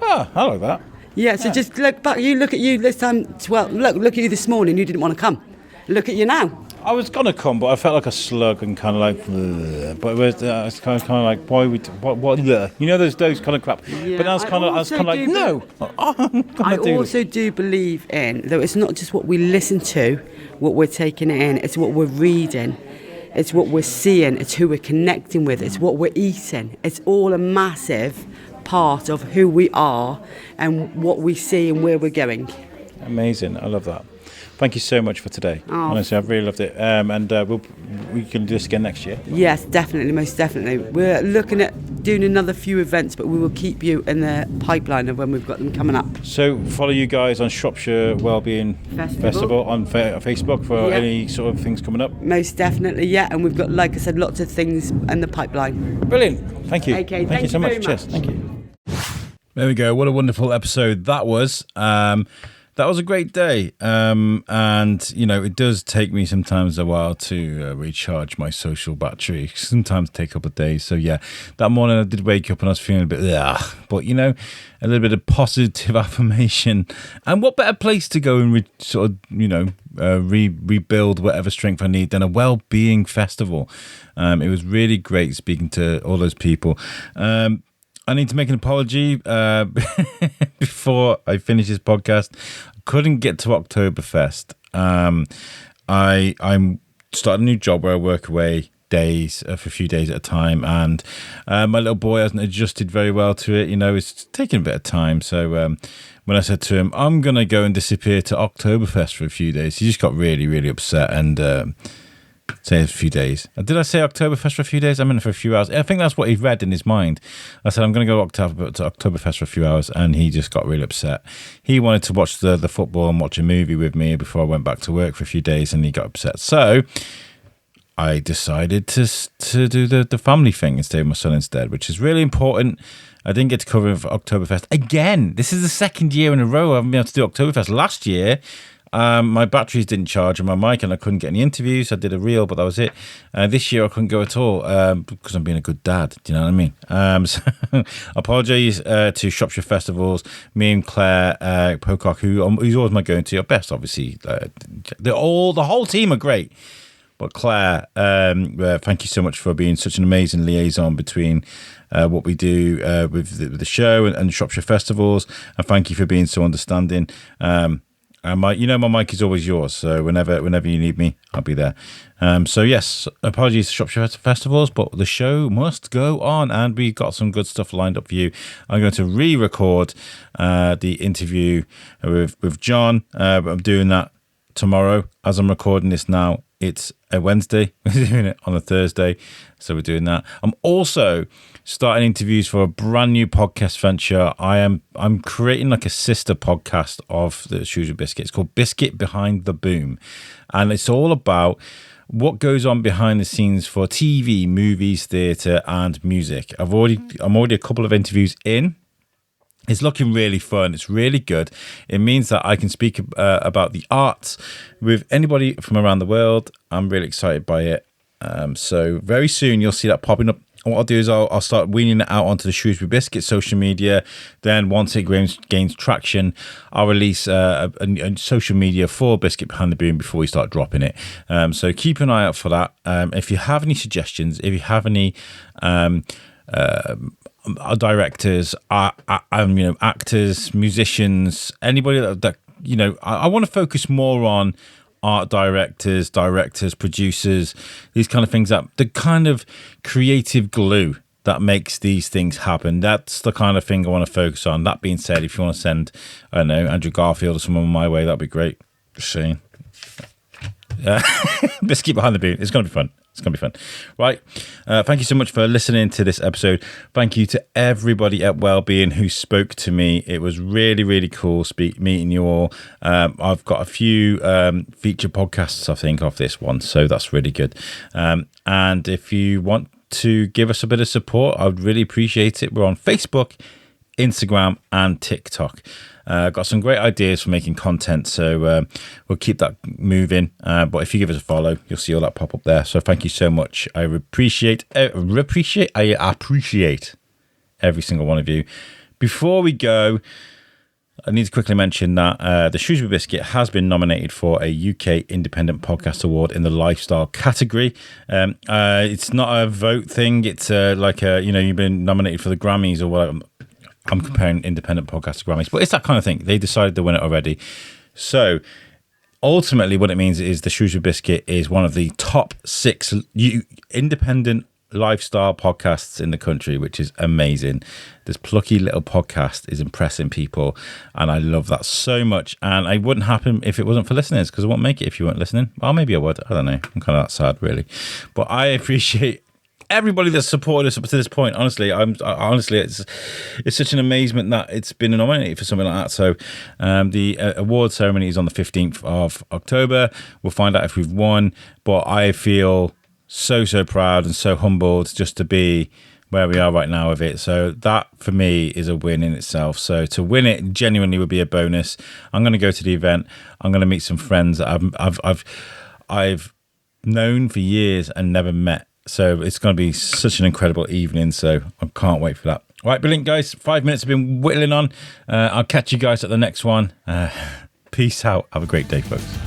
Oh, I like that. Yeah, so just look back. You look at you this time. Well, look at you this morning. You didn't want to come. Look at you now. I was gonna come, but I felt like a slug and kind of like. Ugh. But it's kind of like, why would what? Ugh. You know, those kind of crap. Yeah, but I was kind of like, no. I also do believe in, though it's not just what we listen to, what we're taking in. It's what we're reading. It's what we're seeing. It's who we're connecting with. It's what we're eating. It's all a massive part of who we are and what we see and where we're going. Amazing. I love that. Thank you so much for today. Oh. Honestly, I've really loved it. And we can do this again next year. Yes, definitely, most definitely. We're looking at doing another few events, but we will keep you in the pipeline of when we've got them coming up. So follow you guys on Shropshire Wellbeing Festival on Facebook for any sort of things coming up. Most definitely, yeah. And we've got, like I said, lots of things in the pipeline. Brilliant. Thank you. Okay, thank you so much. very Cheers. much. Thank you. There we go. What a wonderful episode that was. That was a great day. And, you know, it does take me sometimes a while to recharge my social battery. Sometimes take a couple of days. So, yeah, that morning I did wake up and I was feeling a bit, but, you know, a little bit of positive affirmation. And what better place to go and rebuild whatever strength I need than a Wellbeing Festival. It was really great speaking to all those people. I need to make an apology before I finish this podcast. I couldn't get to Oktoberfest. I'm starting a new job where I work away days for a few days at a time, and my little boy hasn't adjusted very well to it. You know, it's taking a bit of time. So when I said to him, I'm going to go and disappear to Oktoberfest for a few days, he just got really, really upset and say a few days. Did I say Oktoberfest for a few days? I meant for a few hours. I think that's what he read in his mind. I said, I'm going to go to Oktoberfest for a few hours, and he just got really upset. He wanted to watch the football and watch a movie with me before I went back to work for a few days, and he got upset. So I decided to do the family thing and stay with my son instead, which is really important. I didn't get to cover it for Oktoberfest. Again, this is the second year in a row I haven't been able to do Oktoberfest. Last year, My batteries didn't charge on my mic and I couldn't get any interviews. I did a reel, but that was it. This year I couldn't go at all because I'm being a good dad. Do you know what I mean? So apologies to Shropshire Festivals, me and Claire Pocock, who's always my go-to. Best, obviously. The whole team are great. But Claire, thank you so much for being such an amazing liaison between what we do with the show and Shropshire Festivals, and thank you for being so understanding. And my mic is always yours, so whenever you need me, I'll be there. So yes, apologies to Shropshire Festivals, but the show must go on, and we got some good stuff lined up for you. I'm going to re-record the interview with John. I'm doing that tomorrow as I'm recording this now. It's a Wednesday. We're doing it on a Thursday, so we're doing that. I'm also starting interviews for a brand new podcast venture. I'm creating like a sister podcast of the Shrewsbury Biscuit. It's called Biscuit Behind the Boom, and it's all about what goes on behind the scenes for TV, movies, theatre, and music. I'm already a couple of interviews in. It's looking really fun. It's really good. It means that I can speak about the arts with anybody from around the world. I'm really excited by it. So very soon you'll see that popping up. And what I'll do is I'll start weaning it out onto the Shrewsbury Biscuit social media. Then once it gains traction, I'll release a social media for Biscuit Behind the Boom before we start dropping it. So keep an eye out for that. If you have any suggestions, if you have any directors, actors, musicians, anybody that I want to focus more on art directors, producers, these kind of things, that the kind of creative glue that makes these things happen. That's the kind of thing I want to focus on. That being said, if you want to send, I don't know, Andrew Garfield or someone my way, that'd be great. Just saying. Biscuit Behind the Boom. It's going to be fun. It's going to be fun. Right. Thank you so much for listening to this episode. Thank you to everybody at Wellbeing who spoke to me. It was really, really cool meeting you all. I've got a few feature podcasts, I think, of this one. So that's really good. And if you want to give us a bit of support, I would really appreciate it. We're on Facebook, Instagram, and TikTok. Got some great ideas for making content, so we'll keep that moving. But if you give us a follow, you'll see all that pop up there. So thank you so much. I appreciate every single one of you. Before we go, I need to quickly mention that the Shrewsbury Biscuit has been nominated for a UK Independent Podcast Award in the lifestyle category. It's not a vote thing. It's you've been nominated for the Grammys or whatever. I'm comparing independent podcasts to Grammys, but it's that kind of thing. They decided to win it already. So ultimately what it means is the Shrewsbury Biscuit is one of the top 6 independent lifestyle podcasts in the country, which is amazing. This plucky little podcast is impressing people, and I love that so much. And it wouldn't happen if it wasn't for listeners, because I wouldn't make it if you weren't listening. Well, maybe I would. I don't know. I'm kind of that sad, really. But I appreciate everybody that's supported us up to this point. Honestly, it's such an amazement that it's been nominated for something like that. So the award ceremony is on the 15th of October. We'll find out if we've won, but I feel so proud and so humbled just to be where we are right now with it. So that for me is a win in itself. So to win it genuinely would be a bonus. I'm going to go to the event. I'm going to meet some friends that I've known for years and never met. So it's going to be such an incredible evening. So I can't wait for that. Right, brilliant, guys. 5 minutes have been whittling on. I'll catch you guys at the next one. Peace out. Have a great day, folks.